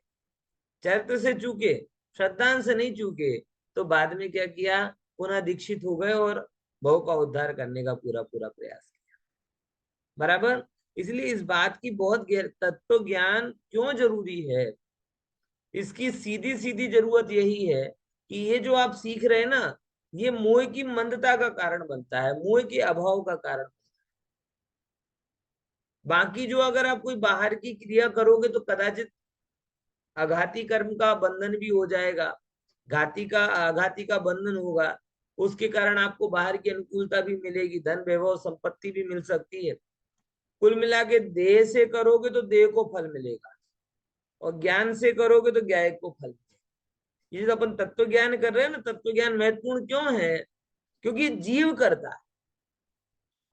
चरित्र से चूके, श्रद्धांश से नहीं चूके, तो बाद में क्या किया, पुनः दीक्षित हो गए और भव का उद्धार करने का पूरा पूरा प्रयास किया। बराबर। इसलिए इस बात की बहुत तत्व ज्ञान क्यों जरूरी है, इसकी सीधी सीधी जरूरत यही है कि ये जो आप सीख रहे हैं ना, ये मोह की मंदता का कारण बनता है, मोह के अभाव का कारण। बाकी जो अगर आप कोई बाहर की क्रिया करोगे तो कदाचित आघाती कर्म का बंधन भी हो जाएगा, आघाती का बंधन होगा, उसके कारण आपको बाहर की अनुकूलता भी मिलेगी, धन वैभव संपत्ति भी मिल सकती है। कुल मिला के देह से करोगे तो देह को फल मिलेगा, और ज्ञान से करोगे तो ज्ञान को फल मिलेगा। ये जो अपन तत्व ज्ञान कर रहे हैं ना, तत्व ज्ञान महत्वपूर्ण क्यों है? क्योंकि जीव करता है,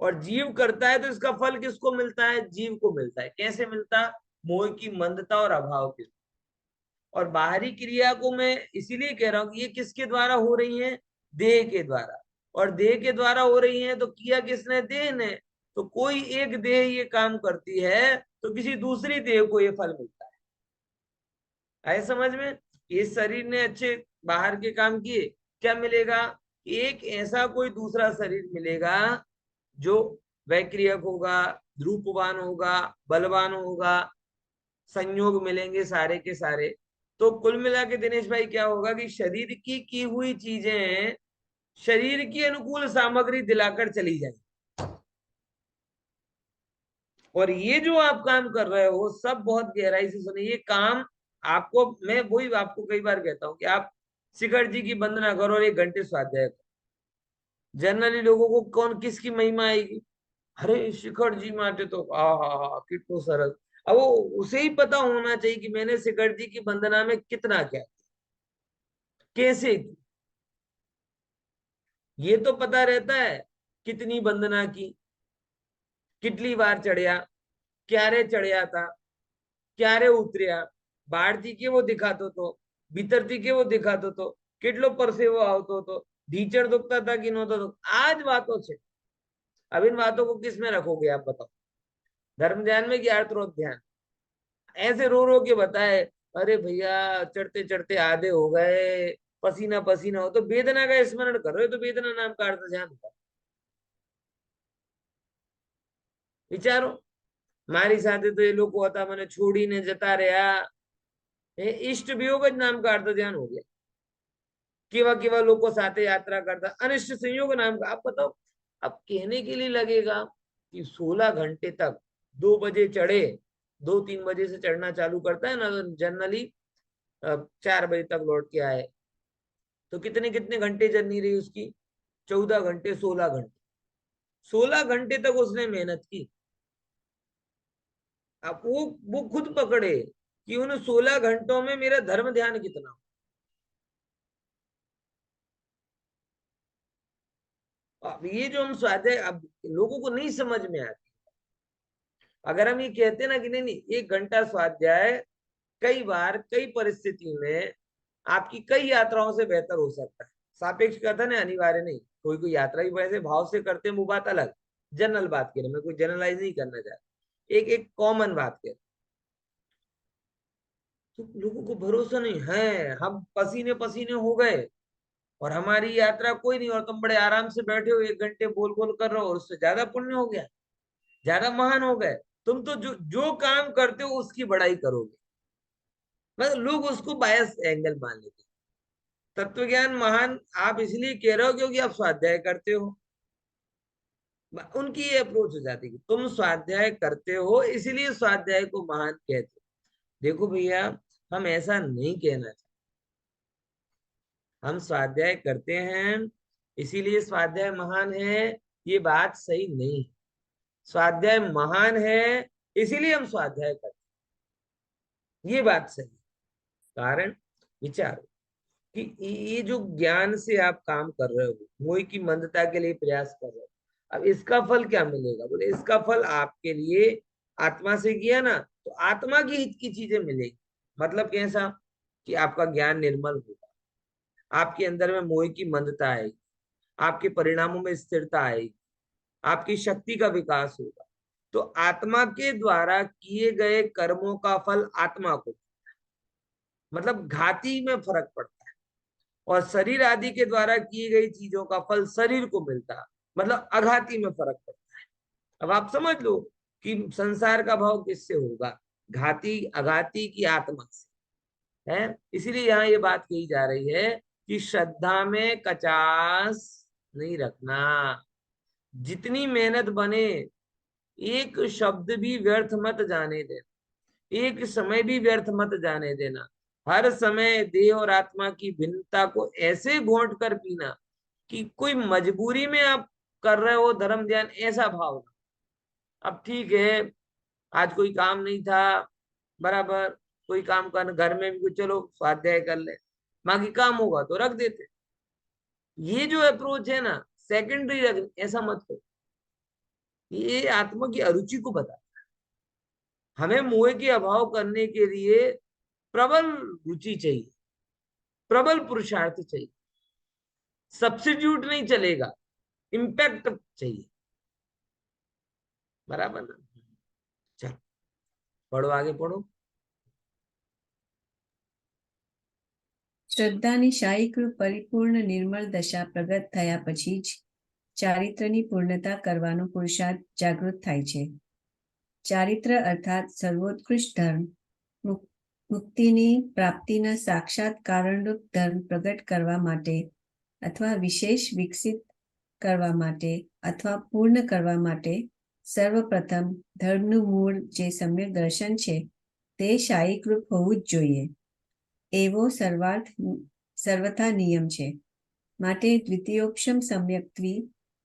और जीव करता है तो इसका फल किसको मिलता है? जीव को मिलता है। कैसे मिलता? मोह की मंदता और अभाव के। और बाहरी क्रिया को मैं इसीलिए कह रहा हूं कि ये किसके द्वारा हो रही है? देह के द्वारा। और देह के द्वारा हो रही है तो किया किसने? देह ने। तो कोई एक देह ये काम करती है तो किसी दूसरी देह को ये फल मिलता है। आए समझ में? इस शरीर ने अच्छे बाहर के काम किए, क्या मिलेगा? एक ऐसा कोई दूसरा शरीर मिलेगा जो वैक्रियक होगा, रूपवान होगा, बलवान होगा, संयोग मिलेंगे सारे के सारे। तो कुल मिला के दिनेश भाई क्या होगा कि शरीर की हुई चीजें शरीर की अनुकूल सामग्री दिलाकर चली जाएंगी। और ये जो आप काम कर रहे हो सब बहुत गहराई से सुनिए। ये काम आपको, मैं वही आपको कई बार कहता हूं कि आप शिखर जी की वंदना करो और 1 घंटे स्वाध्याय करो। जनरली लोगों को कौन किसकी महिमा आएगी? अरे शिखर जी माटे तो कितनो सरल। अब वो उसे ही पता होना चाहिए कि मैंने शिखर जी की वंदना में कितना क्या किया, कैसे की। ये तो पता रहता है कितनी वंदना की, कितनी बार चढ़िया, क्यारे चढ़िया था, क्यारे उतरिया, बाहर थी के वो दिखातो तो, भीतर थी के वो दिखातो तो, કેટલો પરસેવો આવતો હતો, ઢીચણ દુખता था कि नહોતો दुख। आज बातों से अब इन बातों को किस में रखोगे आप बताओ? धर्म ध्यान में कि आर्तरोध ध्यान? ऐसे रो रो के बताए, अरे भैया चढ़ते चढ़ते आधे हो गए, पसीना पसीना हो, तो वेदना का स्मरण कर रहे हो तो वेदना नाम का अर्थ ध्यान होगा। विचारो मारी સાથે तो ये लोग होता मैंने छोड़ी ने जता रहा, इष्ट वियोग नाम का अर्थ ध्यान हो गया। केवा केवा लोगों साथे यात्रा करता, अनिष्ट संयोग नाम का। आप बताओ, अब कहने के लिए लगेगा कि 16 घंटे तक 2 बजे चढ़े, 2-3 बजे से चढ़ना चालू करता है ना, जनरली 4 बजे तक लौट के आए, तो कितने कितने घंटे जर्नी रही उसकी? 14 घंटे, 16 घंटे। 16 घंटे तक उसने मेहनत की। अब वो खुद पकड़े कि उन 16 घंटों में मेरा धर्म ध्यान कितना। अब ये जो हम स्वाध्याय, अब लोगों को नहीं समझ में आती। अगर हम ये कहते ना कि नहीं नहीं 1 घंटा स्वाध्याय कई बार कई परिस्थिति में आपकी कई यात्राओं से बेहतर हो सकता है। सापेक्ष कथन है, अनिवार्य नहीं। कोई कोई यात्रा भी वैसे भाव से करते हैं, वो बात अलग। जनरल बात कह रहे, मैं कोई जनरलाइज नहीं करना चाहता, एक एक कॉमन बात कह रहे। तो लोगों को भरोसा नहीं है, हम पसीने पसीने हो गए और हमारी यात्रा कोई नहीं, और तुम बड़े आराम से बैठे हो 1 घंटे बोल बोल कर रहे हो, और उससे ज्यादा पुण्य हो गया, ज्यादा महान हो गए। तुम तो जो जो काम करते हो उसकी बड़ाई करोगे। मतलब लोग उसको बायस एंगल मान लेते। तत्व ज्ञान महान आप इसलिए कह रहे हो क्योंकि आप स्वाध्याय करते हो। उनकी ये अप्रोच हो जाती है कि तुम स्वाध्याय करते हो इसलिए स्वाध्याय को महान कहते हो। देखो भैया, हम ऐसा नहीं कहना चाहते। हम स्वाध्याय करते हैं इसीलिए स्वाध्याय महान है, ये बात सही नहीं है। स्वाध्याय महान है इसीलिए हम स्वाध्याय करते हैं, ये बात सही है। कारण विचारो कि ये जो ज्ञान से आप काम कर रहे हो, मोह की मंदता के लिए प्रयास कर रहे हो, अब इसका फल क्या मिलेगा? बोले इसका फल आपके लिए आत्मा से किया ना तो आत्मा की हित की चीजें मिलेगी। मतलब कैसा? कि आपका ज्ञान निर्मल होगा, आपके अंदर में मोह की मंदता आएगी, आपके परिणामों में स्थिरता आएगी, आपकी शक्ति का विकास होगा। तो आत्मा के द्वारा किए गए कर्मों का फल आत्मा को, मतलब घाती में फर्क पड़ता है, और शरीर आदि के द्वारा की गई चीजों का फल शरीर को मिलता है, मतलब अघाती में फर्क पड़ता है। अब आप समझ लो कि संसार का भाव किससे होगा? घाती अघाती की आत्मा से है। इसीलिए यहाँ ये बात कही जा रही है कि श्रद्धा में कचास नहीं रखना। जितनी मेहनत बने, एक शब्द भी व्यर्थ मत जाने देना, एक समय भी व्यर्थ मत जाने देना। हर समय देह और आत्मा की भिन्नता को ऐसे घोंट कर पीना कि कोई मजबूरी में आप कर रहे हो धर्म ध्यान, ऐसा भाव ना। अब ठीक है, आज कोई काम नहीं था, बराबर, कोई काम कर घर में भी कुछ, चलो स्वाध्याय कर ले, बाकी काम होगा तो रख देते। ये जो अप्रोच है ना सेकेंडरी रख, ऐसा मत करो। ये आत्मा की अरुचि को बताता है। हमें मोह के अभाव करने के लिए प्रबल रुचि चाहिए, प्रबल पुरुषार्थ चाहिए, सब्स्टिट्यूट नहीं चलेगा, इम्पैक्ट चाहिए। बराबर ना? चलो पढ़ो, आगे पढ़ो। શ્રદ્ધાની શાયીકૃત પરિપૂર્ણ નિર્મળ દશા પ્રગટ થયા પછી જ ચારિત્રની પૂર્ણતા કરવાનો પુરુષાર્થ જાગૃત થાય છે. ચારિત્ર અર્થાત સર્વોત્કૃષ્ટ ધર્મ મુક્તિની પ્રાપ્તિના સાક્ષાત કારણરૂપ ધર્મ પ્રગટ કરવા માટે અથવા વિશેષ વિકસિત કરવા માટે અથવા પૂર્ણ કરવા માટે સર્વપ્રથમ ધર્મનું મૂળ જે સમ્યક દર્શન છે તે શાયીકૃત હોવું જ જોઈએ એવો સર્વથા નિયમ છે. માટે દ્વિતીયોપમ સમ્યક્ત્વી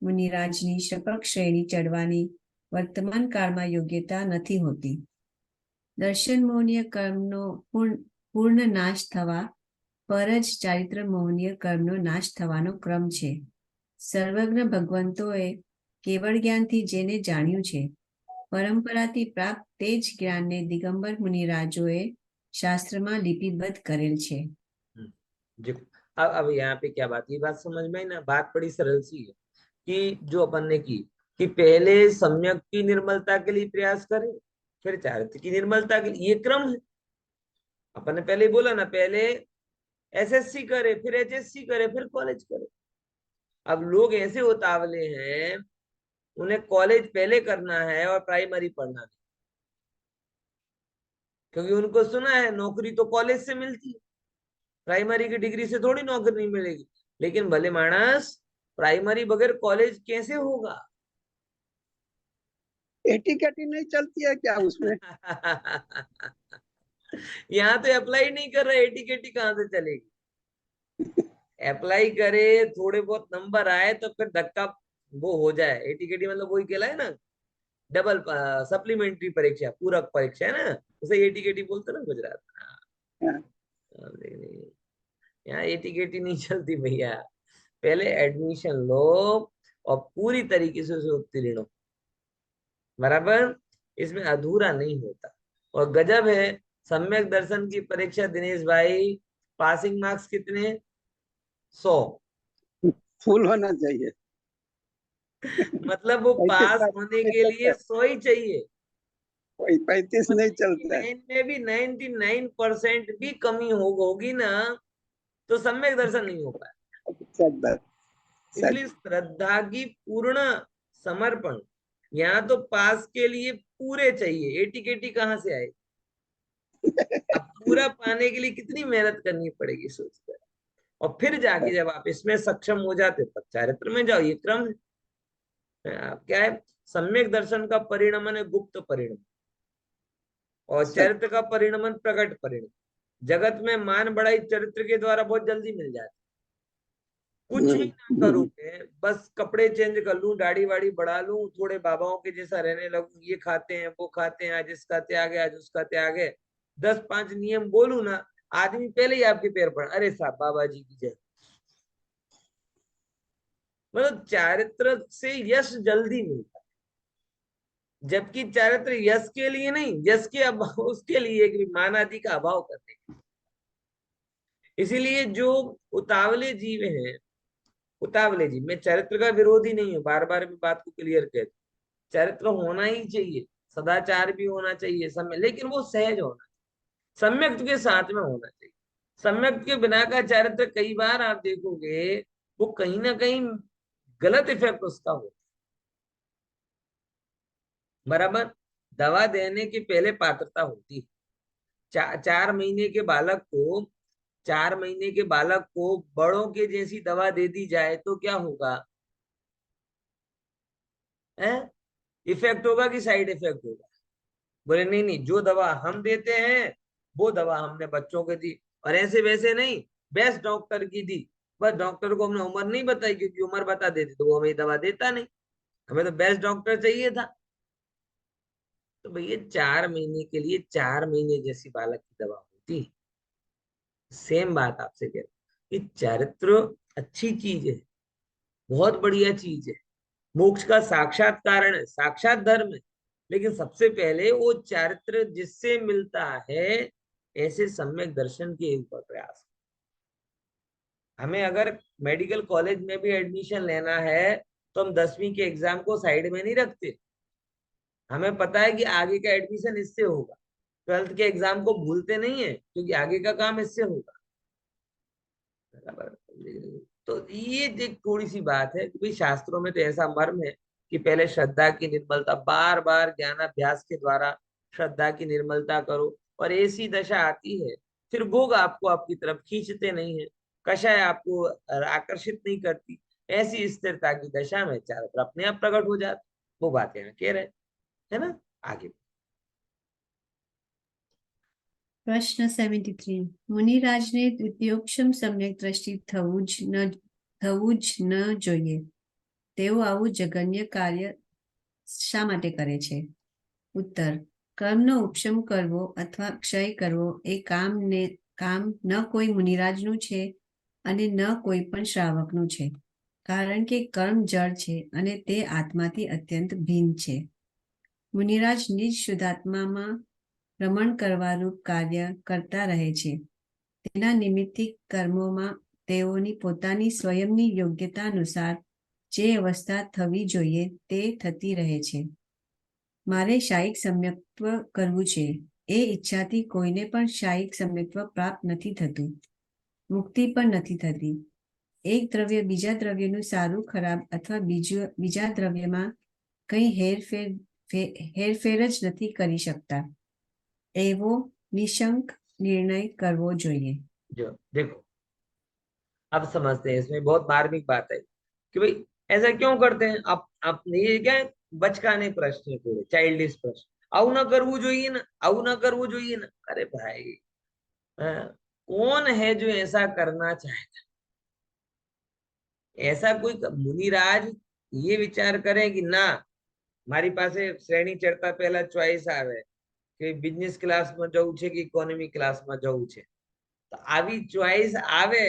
મુનિરાજની શપક શ્રેણી ચડવાની વર્તમાન કાળમાં યોગ્યતા નથી હોતી. દર્શન મોહનીય કર્મનો પૂર્ણ નાશ થવા પર જ ચારિત્ર મોહનીય કર્મનો નાશ થવાનો ક્રમ છે. સર્વજ્ઞ ભગવંતોએ કેવળ જ્ઞાનથી જેને જાણ્યું છે, પરંપરાથી પ્રાપ્ત તે જ જ્ઞાનને દિગંબર મુનિરાજોએ शास्त्रमा लिपिबद्ध करेल छे. अब यहाँ पे क्या बात, ये बात समझ में आई ना? बात बड़ी सरल सी है कि जो अपन ने की कि पहले सम्यक की निर्मलता के लिए प्रयास करें, फिर चारित्र की निर्मलता के लिए, ये क्रम है। अपन ने पहले बोला ना, पहले एसएससी करे, फिर एचएससी करे, फिर कॉलेज करे। अब लोग ऐसे उतावले हैं, उन्हें कॉलेज पहले करना है और प्राइमरी पढ़ना है, क्योंकि उनको सुना है नौकरी तो कॉलेज से मिलती है, प्राइमरी की डिग्री से थोड़ी नौकरी नहीं मिलेगी। लेकिन भले मानस, प्राइमरी बगैर कॉलेज कैसे होगा? एटीकेटी नहीं चलती है क्या उसमें? यहाँ तो अप्लाई नहीं कर रहे, एटीकेटी कहाँ से चलेगी? अप्लाई करे, थोड़े बहुत नंबर आए तो फिर धक्का वो हो जाए। एटीकेटी मतलब वही कहलाए ना, डबल सप्लीमेंट्री परीक्षा, पूरक परीक्षा है ना, उसे एटीकेटी बोलते ना गुजरात में। यहाँ एटीकेटी नहीं चलती भैया, पहले एडमिशन लो और पूरी तरीके से उसे उत्तीर्ण हो। बराबर, इसमें अधूरा नहीं होता। और गजब है, सम्यक दर्शन की परीक्षा दिनेश भाई, पासिंग मार्क्स कितने? 100 फुल होना चाहिए। मतलब वो पास होने के लिए 100 ही चाहिए, कोई 35 नहीं चलता है। में भी 99% भी कमी होगी ना तो सम्यक दर्शन नहीं हो पाए। इसलिए श्रद्धा की पूर्ण समर्पण, यहाँ तो पास के लिए पूरे चाहिए, एटीकेटी कहाँ से आए? अब पूरा पाने के लिए कितनी मेहनत करनी पड़ेगी सोचकर, और फिर जाके जब आप इसमें सक्षम हो जाते तब चारित्र में जाओ। ये क्रम है। क्या है? सम्यक दर्शन का परिणमन है गुप्त परिणम, और चरित्र का परिणमन प्रकट परिणम। जगत में मान बढ़ाई चरित्र के द्वारा बहुत जल्दी मिल जाती, कुछ भी ना करोगे, बस कपड़े चेंज कर लूं, दाढ़ी वाड़ी बढ़ा लूं, थोड़े बाबाओं के जैसा रहने लगूं, ये खाते हैं वो खाते हैं, आज इसका त्याग है, आज उसका त्याग है, 10-5 नियम बोलूं ना, आदमी पहले ही आपके पैर पड़, अरे साहब बाबा जी की जय। मतलब चारित्र से यश जल्दी मिलता है, जबकि चारित्र यश के लिए नहीं, यश के अभाव, उसके लिए कि मान आदि का अभाव करने के। इसीलिए जो उतावले जीव हैं, उतावले जीव, मैं चरित्र का विरोधी नहीं हूं, बार बार भी बात को क्लियर कर, चरित्र होना ही चाहिए, सदाचार भी होना चाहिए समय, लेकिन वो सहज होना चाहिए, सम्यक के साथ में होना चाहिए। सम्यक के बिना का चरित्र कई बार आप देखोगे वो कहीं ना कहीं गलत इफेक्ट उसका हो। बराबर, दवा देने के पहले पात्रता होती है। 4 महीने के बालक को, 4 महीने के बालक को बड़ों के जैसी दवा दे दी जाए तो क्या होगा? इफेक्ट होगा कि साइड इफेक्ट होगा? बोले नहीं नहीं, जो दवा हम देते हैं वो दवा हमने बच्चों को दी, और ऐसे वैसे नहीं, बेस्ट डॉक्टर की दी। बस डॉक्टर को हमने उम्र नहीं बताई, क्योंकि उम्र बता देती तो वो हमें दवा देता नहीं, हमें तो बेस्ट डॉक्टर चाहिए था। तो भैया 4 महीने के लिए 4 महीने जैसी बालक की दवा होती है। सेम बात आपसे कह रहा हूं कि चरित्र अच्छी चीज है, बहुत बढ़िया चीज है, मोक्ष का साक्षात कारण है, साक्षात धर्म है, लेकिन सबसे पहले वो चारित्र जिससे मिलता है, ऐसे सम्यक दर्शन के ऊपर प्रयास। हमें अगर मेडिकल कॉलेज में भी एडमिशन लेना है तो हम 10वीं के एग्जाम को साइड में नहीं रखते। हमें पता है कि आगे का एडमिशन इससे होगा, 12th के एग्जाम को भूलते नहीं है, क्योंकि आगे का काम इससे होगा। बराबर। तो ये एक थोड़ी सी बात है कि भाई शास्त्रों में तो ऐसा मर्म है कि पहले श्रद्धा की निर्मलता, बार बार ज्ञानाभ्यास के द्वारा श्रद्धा की निर्मलता करो, और ऐसी दशा आती है फिर भोग आपको आपकी तरफ खींचते नहीं है, कषाय आपको आकर्षित नहीं करती। ऐसी स्थिरता की दशा में चारों तरफ अपने आप प्रकट हो जाते। वो बातें हम कह रहे हैं, है ना। आगे પ્રશ્ન 73 મુનિરાજને દ્વિતીયોક્ષમ સમ્યક દ્રષ્ટિ થવું જ ન જોઈએ. તેઓ આવું જઘન્ય કાર્ય શા માટે કરે છે? ઉત્તર: કર્મનો ઉપશમ કરવો અથવા ક્ષય કરવો એ કામ ન કોઈ મુનિરાજનું છે અને ન કોઈ પણ શ્રાવકનું છે, કારણ કે કર્મ જળ છે અને તે આત્માથી અત્યંત ભિન્ન છે. મુનિરાજ નિજ શુદ્ધાત્મામાં રમણ કરવારૂપ કાર્ય કરતા રહે છે. તેના નિમિત્તિક કર્મોમાં તેઓની પોતાની સ્વયંની યોગ્યતા અનુસાર જે અવસ્થા થવી જોઈએ તે થતી રહે છે. મારે શાયિક સમ્યક્ત્વ કરવું છે એ ઈચ્છાથી કોઈને પણ શાયિક સમ્યક્ત્વ પ્રાપ્ત નથી થતું, મુક્તિ પણ નથી થતી. એક દ્રવ્ય બીજા દ્રવ્યનું સારું ખરાબ અથવા બીજા દ્રવ્યમાં કંઈ હેરફેર જ નથી કરી શકતા એવો નિશંક निर्णय करवो જોઈએ. जो देखो, अब समझते हैं, इसमें बहुत मार्मिक बात है कि भाई ऐसा क्यों करते हैं। आप ये क्या है, बचकाने प्रश्न है, थोड़े चाइल्डिश प्रश्न। आऊ ना करवू જોઈએ ना, आऊ ना करवू જોઈએ ना। अरे भाई, कौन है जो ऐसा करना चाहता? ऐसा कोई मुनिराज ये विचार करे कि ना મારી પાસે શ્રેણી ચડતા પહેલા ચોઈસ આવે કે બિઝનેસ ક્લાસમાં જવું છે કે ઇકોનોમી ક્લાસમાં જવું છે, તો આવી ચોઈસ આવે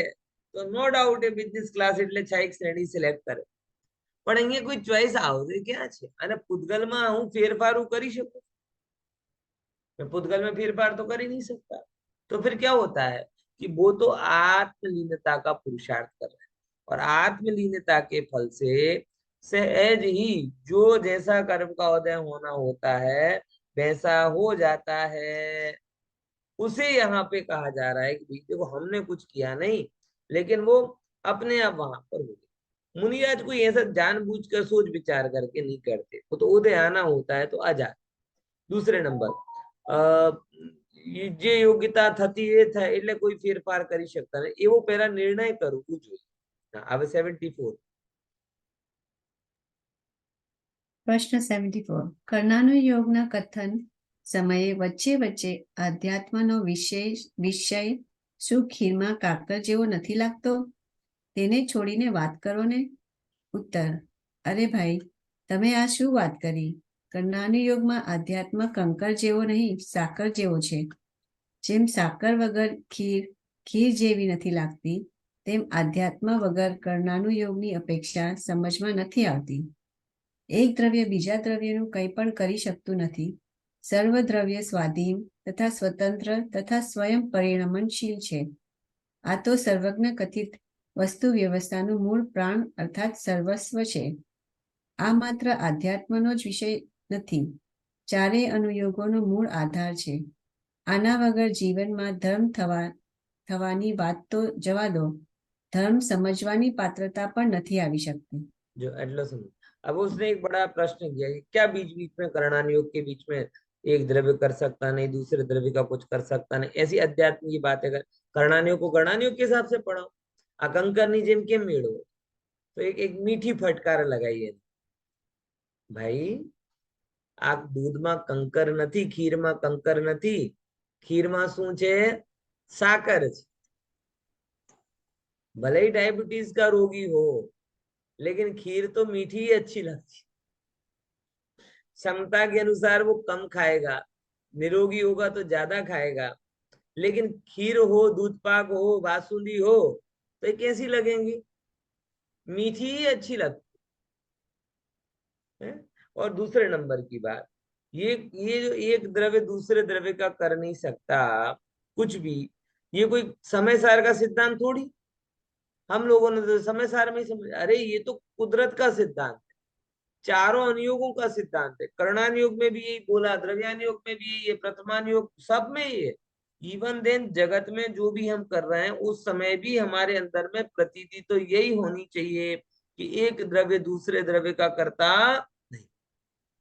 તો નો ડાઉટ એ બિઝનેસ ક્લાસ એટલે છાયક શ્રેણી સિલેક્ટ કરે. પણ અહીંયા કોઈ ચોઈસ આવશે ક્યાં છે? અને પૂતગલમાં હું ફેરફારો કરી શકું? मैं पूतगल में फेरफार तो कर ही नहीं सकता। तो फिर क्या होता है कि वो तो आत्मलीनता का पुरुषार्थ कर रहे हैं, और आत्मलीनता के फल से सहज ही जो जैसा कर्म का उदय होना होता है वैसा हो जाता है। उसे यहाँ पे कहा जा रहा है कि भाई देखो, हमने कुछ किया नहीं, लेकिन वो अपने आप वहां पर हो गए। मुनिराज कोई ऐसा जानबूझकर सोच विचार करके नहीं करते, वो तो उदय आना होता है तो आ जाते। दूसरे नंबर, જે યોગ્યતા થતી એ થાય એટલે કોઈ ફેરફાર કરી શકતા નહીં, એવો પહેલા નિર્ણય કરવો જોઈએ. હવે 74 પ્રશ્ન 74 કર્ણાનુયોગના કથન સમયે વચ્ચે વચ્ચે આધ્યાત્મનો વિષય શું ખીરમાં કાકર જેવો નથી લાગતો? તેને છોડીને વાત કરો ને. ઉત્તર: અરે ભાઈ, તમે આ શું વાત કરી? કર્ણાનુયોગમાં આધ્યાત્મ કંકર જેવો નહીં, સાકર જેવો છે. જેમ સાકર વગર ખીર જેવી નથી લાગતી, તેમ આધ્યાત્મ વગર કર્ણાનુયોગની અપેક્ષા સમજમાં નથી આવતી. એક દ્રવ્ય બીજા દ્રવ્યનું કંઈ પણ કરી શકતું નથી. સર્વ દ્રવ્ય સ્વાધીન તથા સ્વતંત્ર તથા સ્વયં પરિણમનશીલ છે. આ તો સર્વજ્ઞ કથિત વસ્તુ વ્યવસ્થાનું મૂળ પ્રાણ અર્થાત સર્વસ્વ છે. આ માત્ર આધ્યાત્મનો જ વિષય નથી, ચારેય અનુયોગોનો મૂળ આધાર છે. આના વગર જીવનમાં ધર્મ થવાની વાત તો જવા દો, ધર્મ સમજવાની પાત્રતા પણ નથી આવી શકતી. जो एटलो सुनो, अब उसने एक बड़ा प्रश्न किया कि क्या बीच बीच में कर्णानुयोग के बीच में एक द्रव्य कर सकता नहीं, दूसरे द्रव्य का कुछ कर सकता नहीं, ऐसी अध्यात्म की बात है। कर्णानुयोग को कर्णानुयोग के हिसाब से पढ़ाओ, कंकर जेम के मेड़ो। तो एक मीठी फटकार लगाइए, भाई आ दूध में कंकर नहीं, खीर में कंकर नहीं, खीर में शू है? साकर है। भले ही डायबिटीज का रोगी हो, लेकिन खीर तो मीठी ही अच्छी लगती। क्षमता के अनुसार वो कम खाएगा, निरोगी होगा तो ज्यादा खाएगा, लेकिन खीर हो, दूध पाक हो, बासुंदी हो, तो ये कैसी लगेंगी? मीठी ही अच्छी लगती। है। और दूसरे नंबर की बात, ये जो एक द्रव्य दूसरे द्रव्य का कर नहीं सकता कुछ भी, ये कोई समय सार का सिद्धांत थोड़ी। हम लोगों ने तो समय सार में ही समझ, अरे ये तो कुदरत का सिद्धांत है, चारों अनुयोगों का सिद्धांत है। कर्णानुयोग में भी यही बोला, द्रव्यानुयोग में भी यही है, प्रथमानुयोग सब में ये है। इवन देन जगत में जो भी हम कर रहे हैं उस समय भी हमारे अंदर में प्रतीति तो यही होनी चाहिए कि एक द्रव्य दूसरे द्रव्य का कर्ता नहीं।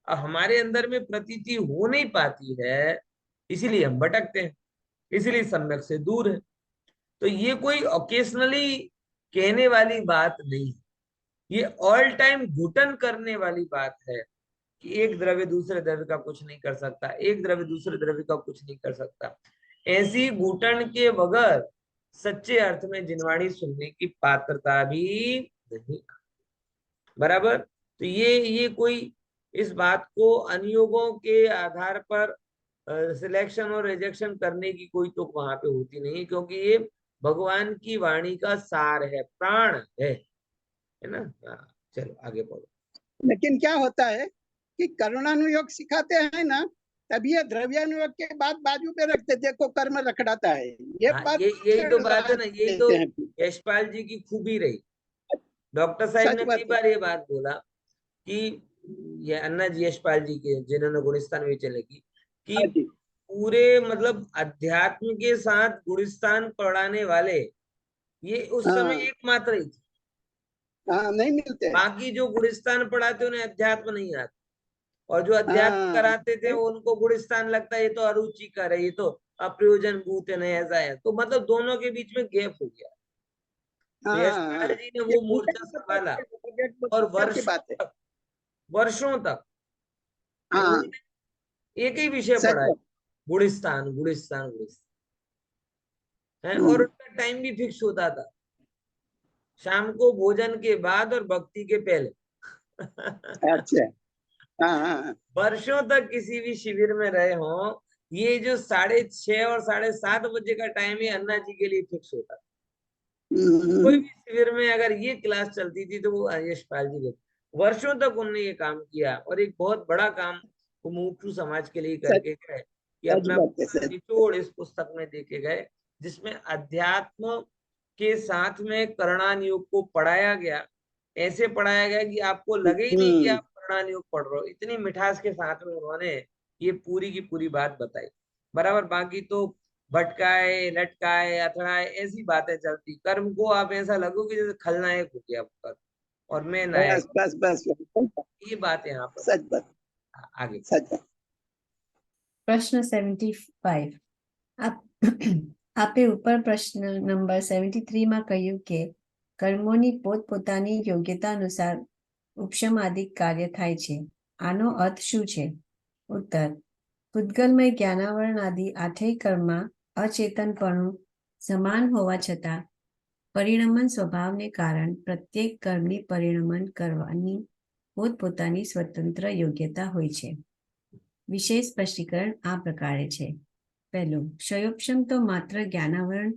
अब हमारे अंदर में प्रतीति हो नहीं पाती है, इसीलिए हम भटकते हैं, इसीलिए सम्यक से दूर है। तो ये कोई ओकेशनली कहने वाली बात नहीं, ये ऑल टाइम घुटन करने वाली बात है कि एक द्रव्य दूसरे द्रव्य का कुछ नहीं कर सकता, एक द्रव्य दूसरे द्रव्य का कुछ नहीं कर सकता। ऐसी घुटन के बगैर सच्चे अर्थ में जिनवाणी सुनने की पात्रता भी नहीं। बराबर। तो ये कोई इस बात को अनुयोगों के आधार पर सिलेक्शन और रिजेक्शन करने की कोई तो वहां पे होती नहीं है, क्योंकि ये भगवान की वाणी का सार है, प्राण है ना। हाँ, चलो आगे पढ़ो। लेकिन क्या होता है कि करुणानुयोग सिखाते हैं ना, तभी ये द्रव्यानुयोग के बाद बाजू पे रखते, देखो कर्म रखड़ाता है, ये हाँ, बात यही तो बात है ना, यही तो देते हैं। यशपाल जी की खूबी रही। डॉक्टर साहब सच ने बात कई है। बार ये बात बोला कि ये अन्ना जी यशपाल जी के, जिन्होंने गुणस्थान विचय की, कि हाँ जी। पूरे मतलब अध्यात्म के साथ गुणस्थान पढ़ाने वाले ये उस समय हाँ एकमात्र ही थे। हाँ, नहीं मिलते हैं। बाकी जो गुणस्थान पढ़ाते उन्हें अध्यात्म नहीं आता, और जो अध्यात्म हाँ कराते थे वो उनको गुणस्थान लगता है ये तो अरुचिकर है, ये तो अप्रयोजन भूत है, नहीं ऐसा है। तो मतलब दोनों के बीच में गैप हो गया। तो यशपाल हाँ, जी ने ये वो पूरे मोर्चा संभाला, और की बात है। वर्षों तक हाँ, उन्होंने एक ही विषय सच पढ़ा है, बात। गुणस्थान गुणस्थान गुणस्थान है। और हम्म, उनका टाइम भी फिक्स होता था, शाम को भोजन के बाद और भक्ति के पहले। अच्छा। हाँ हाँ हाँ। वर्षों तक किसी भी शिविर में रहे हों, ये जो 6:30 और 7:30 का टाइम है अन्ना जी के लिए फिक्स होता था। कोई हम्म, भी शिविर में अगर ये क्लास चलती थी तो वो यशपाल जी थे। वर्षों तक उनने ये काम किया, और एक बहुत बड़ा काम वो मुमुक्षु समाज के लिए सच करके गए, कि सच अपना बात है, पूरा सच। निचोड़ इस पुस्तक में देके गए, जिसमें अध्यात्म के साथ में करणान योग को पढ़ाया गया। ऐसे पढ़ाया गया कि आपको लगे ही नहीं कि हम्म, आप करणान योग पढ़ रहे हो, इतनी मिठास के साथ में उन्होंने ये पूरी की पूरी बात बताई। बराबर। बाकी तो भटकाए लटकाए अथड़ाए ऐसी बातें चलती, कर्म को आप ऐसा लगो कि जैसे खलनायक हो गया वो कर्म और मैं बस नायक। बस बस बस, ये बात यहाँ पर सच बात, आगे। सच बात। પ્રશ્ન 75 આપે ઉપર પ્રશ્ન નંબર 73 માં કહ્યું કે કર્મોની પોતપોતાની યોગ્યતા અનુસાર ઉપશમાદિક કાર્ય થાય છે. આનો અર્થ શું છે? ઉત્તર: પૂતગલમય જ્ઞાનાવરણ આદિ આઠેય કર્મમાં અચેતનપણું સમાન હોવા છતાં પરિણમન સ્વભાવને કારણ પ્રત્યેક કર્મની પરિણમન કરવાની પોતપોતાની સ્વતંત્ર યોગ્યતા હોય છે. વિશેષ સ્પષ્ટીકરણ આ પ્રકારે છે. પહેલું, ક્ષયોપશમ તો માત્ર જ્ઞાનાવરણ,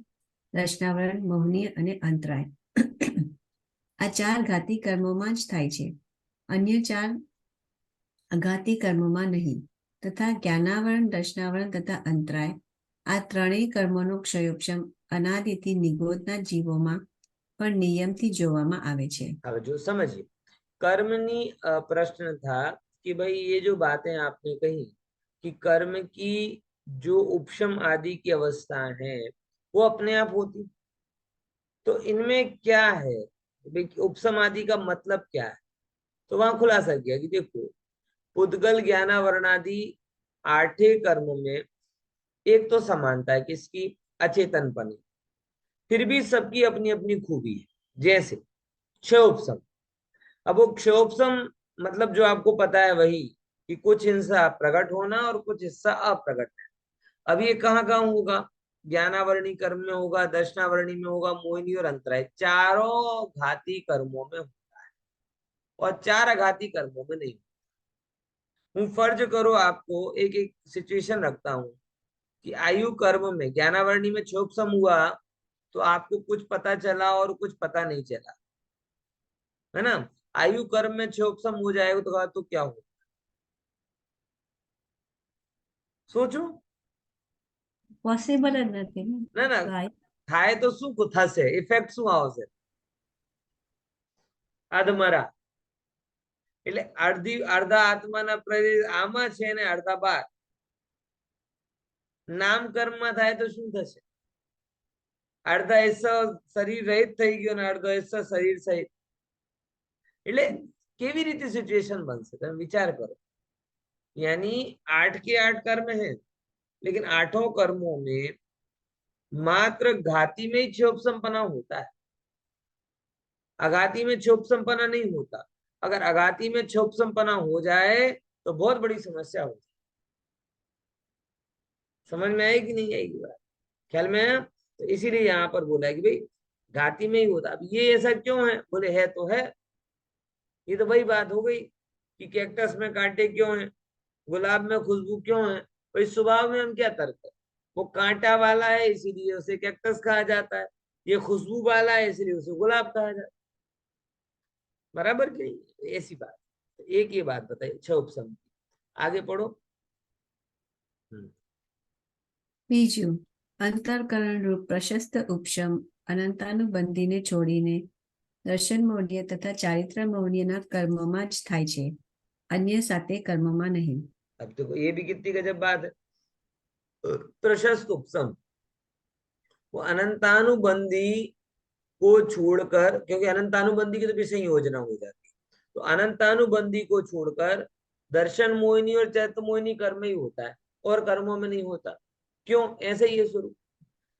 રચનાવરણ, મોહનીય અને અંતરાય આ ચાર ઘાતી કર્મોમાં જ થાય છે, અન્ય ચાર અઘાતી કર્મોમાં નહીં. તથા જ્ઞાનાવરણ, રચનાવરણ તથા અંતરાય આ ત્રણેય કર્મોનો ક્ષયોપશમ અનાદિથી નિગોદના જીવોમાં પણ નિયમથી જોવામાં આવે છે. अब जो समझिए, कर्मनी प्रश्न था कि भाई ये जो बातें आपने कही कि कर्म की जो उपशम आदि की अवस्था है वो अपने आप होती, तो इनमें क्या है भाई, उपशम आदि का मतलब क्या है? तो वहां खुलासा किया कि देखो, पुद्गल ज्ञानावरणादि आठे कर्मों में एक तो समानता है, किसकी? अचेतनपन। फिर भी सबकी अपनी अपनी खूबी है। जैसे क्षयोपशम, अब वो क्षयोपशम मतलब जो आपको पता है वही, कि कुछ हिस्सा प्रकट होना और कुछ हिस्सा अप्रकट है। अब ये कहाँ कहाँ होगा? ज्ञानावरणी कर्म में होगा, दर्शनावरणी में होगा, मोहिनी और अंतराय, चारों घाती कर्मों में होता है, और चार अघाती कर्मों में नहीं। हूँ फर्ज करो आपको एक एक सिचुएशन रखता हूँ कि आयु कर्म में ज्ञानावरणी में क्षयोपशम हुआ, तो आपको कुछ पता चला और कुछ पता नहीं चला, है ना। आयु कर्म में क्षोभसम हो जाएगा तो क्या हो? सोचो। પોસિબલ જ નથી ને. ના ના, તો આ થાય તો શું થશે? ઇફેક્ટ શું આવશે? અધમરા એટલે અડધા આત્માના પ્રદેશ આમાં છે ને અડધા બહાર. નામ કર્મમાં થાય તો શું થશે? અડધા હિસ્સો શરીર રહિત થઈ ગયો ને અડધો હિસ્સો શરીર સહિત. એટલે કેવી રીતે સિચ્યુએશન બનશે? તમે વિચાર કરો. यानी 8 के 8 कर्म हैं, लेकिन 8 कर्मों में मात्र घाती में ही क्षोभ संपन्न होता है, अघाती में क्षोभ संपन्न नहीं होता। अगर अघाती में क्षोभ संपन्न हो जाए तो बहुत बड़ी समस्या होती है। समझ में आएगी नहीं आएगी बात? ख्याल में है? तो इसीलिए यहाँ पर बोला है कि भाई घाती में ही होता। अब ये ऐसा क्यों है? बोले है तो है। ये तो वही बात हो गई कि कैक्टस में कांटे क्यों हैं, गुलाब में खुशबू क्यों है? भाई स्वभाव में हम क्या तर्क है? वो कांटा वाला है इसीलिए उसे कैक्टस कहा जाता है, ये खुशबू वाला है इसलिए उसे गुलाब कहा जाता है। बराबर की नहीं? ऐसी बात। एक ये बात बताइए क्षोभसम। आगे पढ़ो। બીજું, અંતરકરણ રૂપ પ્રશસ્ત ઉપશમ અનંતાનુબંધીને છોડીને દર્શન મૌલ્ય તથા ચારિત્ર મૌલ્યના કર્મમાં જ થાય છે, અન્ય સાથે કર્મમાં નહીં. अब देखो ये भी कितनी गजब बात है। प्रशस्त उपशम, वो अनंतानुबंधी को छोड़कर, क्योंकि अनंतानुबंधी की तो भी संयोजना हो जाती है, तो अनंतानुबंधी को छोड़कर दर्शन मोहिनी और चैत्र मोहिनी कर्म ही होता है और कर्मों में नहीं होता। क्यों? ऐसे ही है स्वरूप।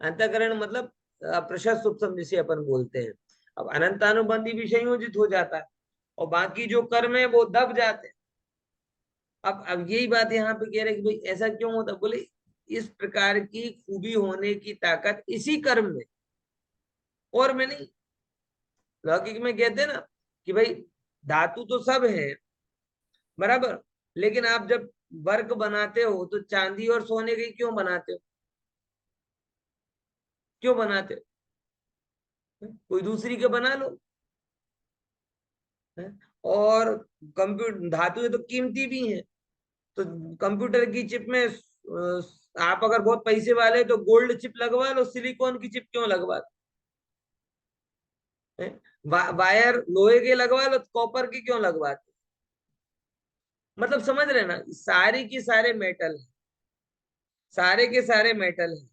अंतःकरण मतलब प्रशस्त उपशम जिसे अपन बोलते हैं। अब अनंतानुबंधी भी संयोजित हो जाता है और बाकी जो कर्म है वो दब जाते हैं। अब यही बात यहाँ पे कह रहे कि भाई ऐसा क्यों होता? बोले इस प्रकार की खूबी होने की ताकत इसी कर्म में और में नहीं। लौकिक में कहते हैं ना कि भाई धातु तो सब है बराबर, लेकिन आप जब वर्क बनाते हो तो चांदी और सोने की क्यों बनाते हो? क्यों बनाते हो? कोई दूसरी के बना लो। और कंप्यूटर धातु तो कीमती भी है, तो कंप्यूटर की चिप में आप अगर बहुत पैसे वाले तो गोल्ड चिप लगवा लो, सिलिकॉन की चिप क्यों लगवा दो? वायर लोहे के लगवा लो, कॉपर की क्यों लगवाते? मतलब समझ रहे ना, सारे के सारे मेटल है, सारे के सारे मेटल है,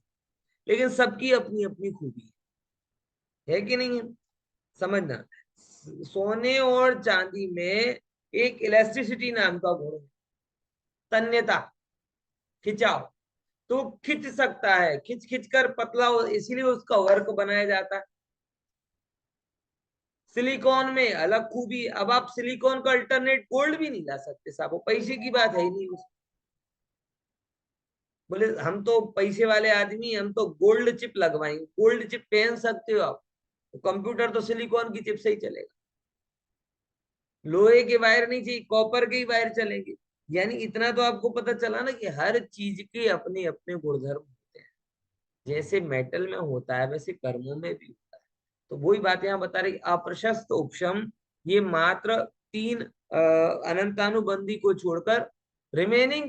लेकिन सबकी अपनी अपनी खूबी है कि नहीं है? समझना, सोने और चांदी में एक इलेक्ट्रिसिटी नाम का गुण है, तन्यता, खिंचाव। तो खिंच सकता है, खिंच खिंच कर पतला हो, इसीलिए उसका वर्क बनाया जाता है। सिलिकॉन में अलग खूबी। अब आप सिलिकॉन का अल्टरनेट गोल्ड भी नहीं ला सकते साहब, वो पैसे की बात है ही नहीं। बोले हम तो पैसे वाले आदमी, हम तो गोल्ड चिप लगवाएंगे। गोल्ड चिप पहन सकते हो आप, तो कंप्यूटर तो सिलिकॉन की चिप से ही चलेगा। लोहे के वायर नहीं चाहिए, कॉपर के ही वायर चलेंगे। यानी इतना तो आपको पता चला ना कि हर चीज के अपने अपने गुणधर्म होते हैं। जैसे मेटल में होता है वैसे कर्मों में भी होता है। तो वही बात यहाँ बता रही, अप्रशस्त उपशम ये मात्र 3 अनंतानुबंधी को छोड़कर रिमेनिंग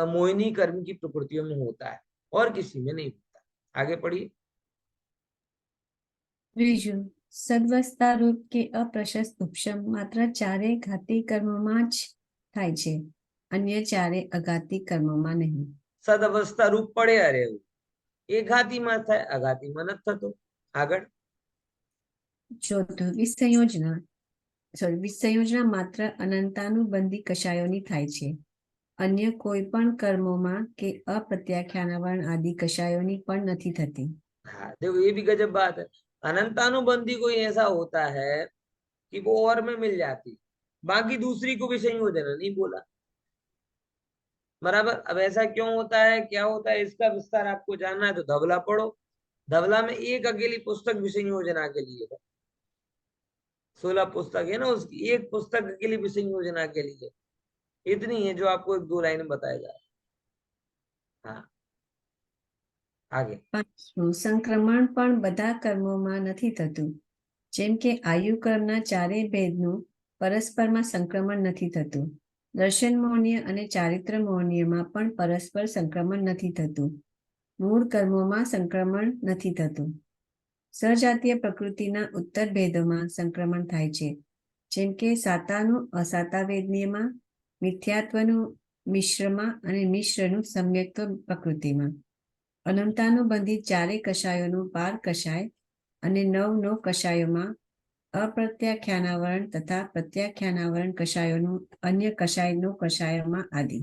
मोहिनी कर्म की प्रकृतियों में होता है और किसी में नहीं होता। आगे पढ़िए। ત્રીજું, સદવસ્તા રૂપ કે અપ્રશસ્ત ઉપશમ માત્ર ચારે ઘાતી કર્મમાં જ થાય છે, અન્ય ચારે અઘાતી કર્મમાં નહીં. સદઅવસ્થા રૂપ પડ્યા રહેવું એ ઘાતીમાં થાય, અઘાતીમાં નથી થતો। આગળ ચોથું, વિસંયોજના માત્ર અનંતાનુબંધી કશાયોની થાય છે, અન્ય કોઈ પણ કર્મોમાં કે અપ્રત્યાખ્યાનવર્ણ આદि કશાયોની પણ નથી થતી. हाँ देखो ये भी गजब बात है। अनंतानुबंधी कोई ऐसा होता है कि वो और में मिल जाती, बाकी दूसरी को भी संयोजन नहीं बोला। बराबर। अब ऐसा क्यों होता है, क्या होता है, इसका विस्तार आपको जानना है तो धवला पढ़ो। धवला में एक अकेली पुस्तक विषय योजना के लिए है, 16 पुस्तक है ना, उसकी एक पुस्तक अकेली विषय योजना के लिए इतनी है जो आपको 1-2 लाइन में बताया जा रहा है। हाँ आगे। પાંચમું, સંક્રમણ પણ બધા કર્મોમાં નથી થતું, જેમ કે આયુ કર્મના ચારે ભેદનું પરસ્પરમાં સંક્રમણ નથી થતું. દર્શન મૌન્ય અને ચારિત્ર મૌન્યમાં પણ પરસ્પર સંક્રમણ નથી થતું. મૂળ કર્મોમાં સંક્રમણ નથી થતું. સજાતીય પ્રકૃતિના ઉત્તર ભેદોમાં સંક્રમણ થાય છે, જેમ કે સાતાનું અસાતા વેદનીયમાં, મિથ્યાત્વનું મિશ્રમાં અને મિશ્રનું સમ્યક્ત્વ પ્રકૃતિમાં. અનંતાનું બંધિત ચારે કષાયોનું પાર કષાય અને નવ કષાયોમાં અપ્રત્યાખ્યાનાવરણ તથા પ્રત્યાખ્યાનાવરણ કષાયોનું અન્ય કષાયનો કષાયોમાં આદि.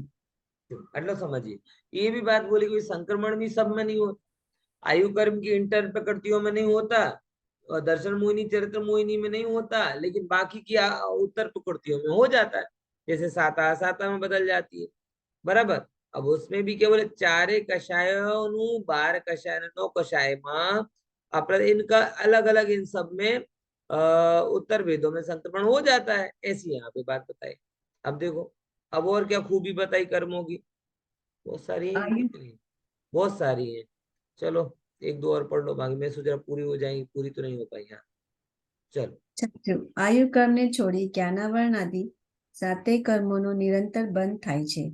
आटलो समझिए। ये भी बात बोली कि संक्रमण भी सब में नहीं होता, आयु कर्म की इंटर प्रकृतियों में नहीं होता, और दर्शन मोहिनी चरित्र मोहिनी में नहीं होता, लेकिन बाकी की उत्तर प्रकृतियों में हो जाता है। जैसे साता साता में बदल जाती है, बराबर। अब उसमें भी केवल चारे कषायों 12 कषाय 9 कषाय में इनका अलग अलग इन सब में उत्तर भेदों में संक्रमण हो जाता है। ऐसी यहाँ पे बात बताई। अब देखो, अब और क्या खूबी बताई कर्मों की, बहुत सारी है, कितनी बहुत सारी है। चलो एक दो और पढ़ लो, बाकी मैं सोच रहा पूरी हो जाएंगी, पूरी तो नहीं हो पाई। यहाँ चलो। છઠ્ઠું, આયુ કર્મને છોડી જ્ઞાનાવરણ આદિ સાતે કર્મોનો નિરંતર બંધ થાય છે.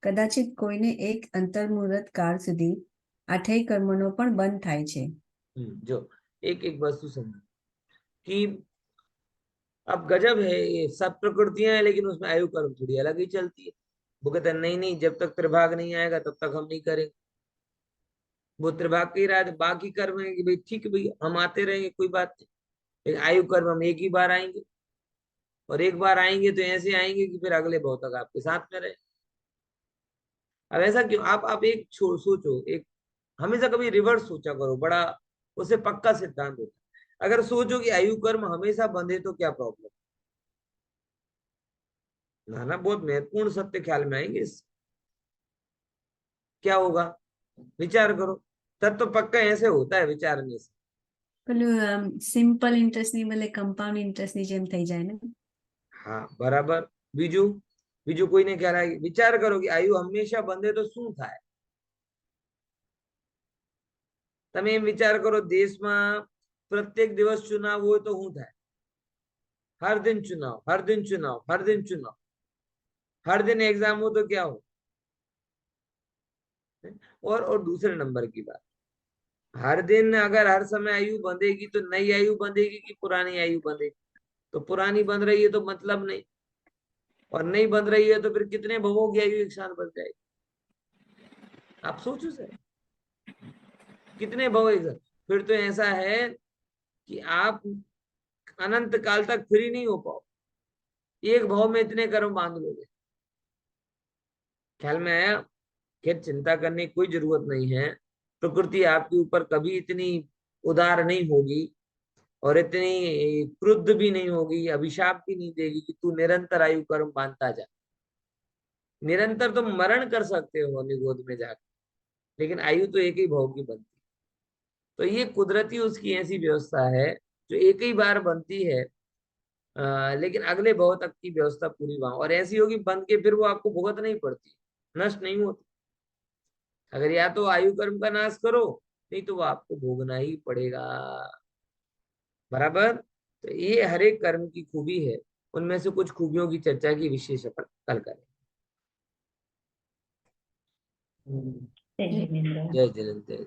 કદાચિત કોઈને એક અંતર્મુહૂર્ત કાળ સુધી આઠેય કર્મોનો પણ બંધ થાય છે. जो एक एक वस्तु समझो कि अब गजब है, ये सब प्रकृतियां हैं, लेकिन उसमें आयु कर्म थोड़ी अलग ही चलती है। वो कहते हैं नहीं नहीं, जब तक त्रिभाग नहीं आएगा तब तक हम नहीं करेंगे। वो त्रिभाग की रात बाकी कर्म है कि भाई ठीक है भैया हम आते रहेंगे, कोई बात नहीं, लेकिन आयु कर्म हम एक ही बार आएंगे, और एक बार आएंगे तो ऐसे आएंगे कि फिर अगले भाव तक आपके साथ में रहे। अब ऐसा क्यों? आप एक सोचो, एक हमेशा कभी रिवर्स सोचा करो, बड़ा उसे पक्का सिद्धांत होता है। अगर सोचो कि आयु कर्म हमेशा बंधे तो क्या प्रॉब्लम? ना बहुत महत्वपूर्ण सत्य ख्याल में आएंगे। क्या होगा? विचार करो, तब तो पक्का ऐसे होता है विचारने से। પેલું સિમ્પલ ઇન્ટરેસ્ટની બદલે કમ્પાઉન્ડ ઇન્ટરેસ્ટની જેમ થઈ જાય ને. हाँ बराबर। बीजू बीजू कोई ने कह रहा है, विचार करो कि आयु हमेशा बंधे तो शू थाय? તમે એમ વિચાર કરો, દેશમાં પ્રત્યેક દિવસ ચુનાવ હોય તો શું થાય? हर दिन चुनाव, हर दिन चुनाव, हर दिन चुनाव, हर दिन एग्जाम हो तो क्या हो? और दूसरे नंबर की बात, हर दिन अगर हर समय आयु बंधेगी तो नई आयु बंधेगी कि पुरानी आयु बंधेगी? तो पुरानी बंध रही है तो मतलब नहीं, और नहीं बंध रही है तो फिर कितने भवों की आयु एक साथ बन जाएगी? आप सोचो सर, कितने भव एक साथ? फिर तो ऐसा है कि आप अनंत काल तक फ्री नहीं हो पाओ, एक भाव में इतने कर्म बांध लोगे। ख्याल में आया? खैर चिंता करने की कोई जरूरत नहीं है, प्रकृति आपके ऊपर कभी इतनी उदार नहीं होगी और इतनी क्रुद्ध भी नहीं होगी, अभिशाप भी नहीं देगी कि तू निरंतर आयु कर्म बांधता जा। निरंतर तो मरण कर सकते हो निगोद में जाकर, लेकिन आयु तो एक ही भाव की बनती। तो ये कुदरती उसकी ऐसी व्यवस्था है जो एक ही बार बनती है, लेकिन अगले भाव तक की व्यवस्था पूरी वहां, और ऐसी होगी बंद के फिर वो आपको भुगत नहीं पड़ती, नष्ट नहीं होती। अगर या तो आयु कर्म का नाश करो, नहीं तो वो आपको भोगना ही पड़ेगा। बराबर। तो ये हर एक कर्म की खूबी है, उनमें से कुछ खूबियों की चर्चा की विशेष अपन कल करें। जय जिनेंद्र। जय जिनेंद्र।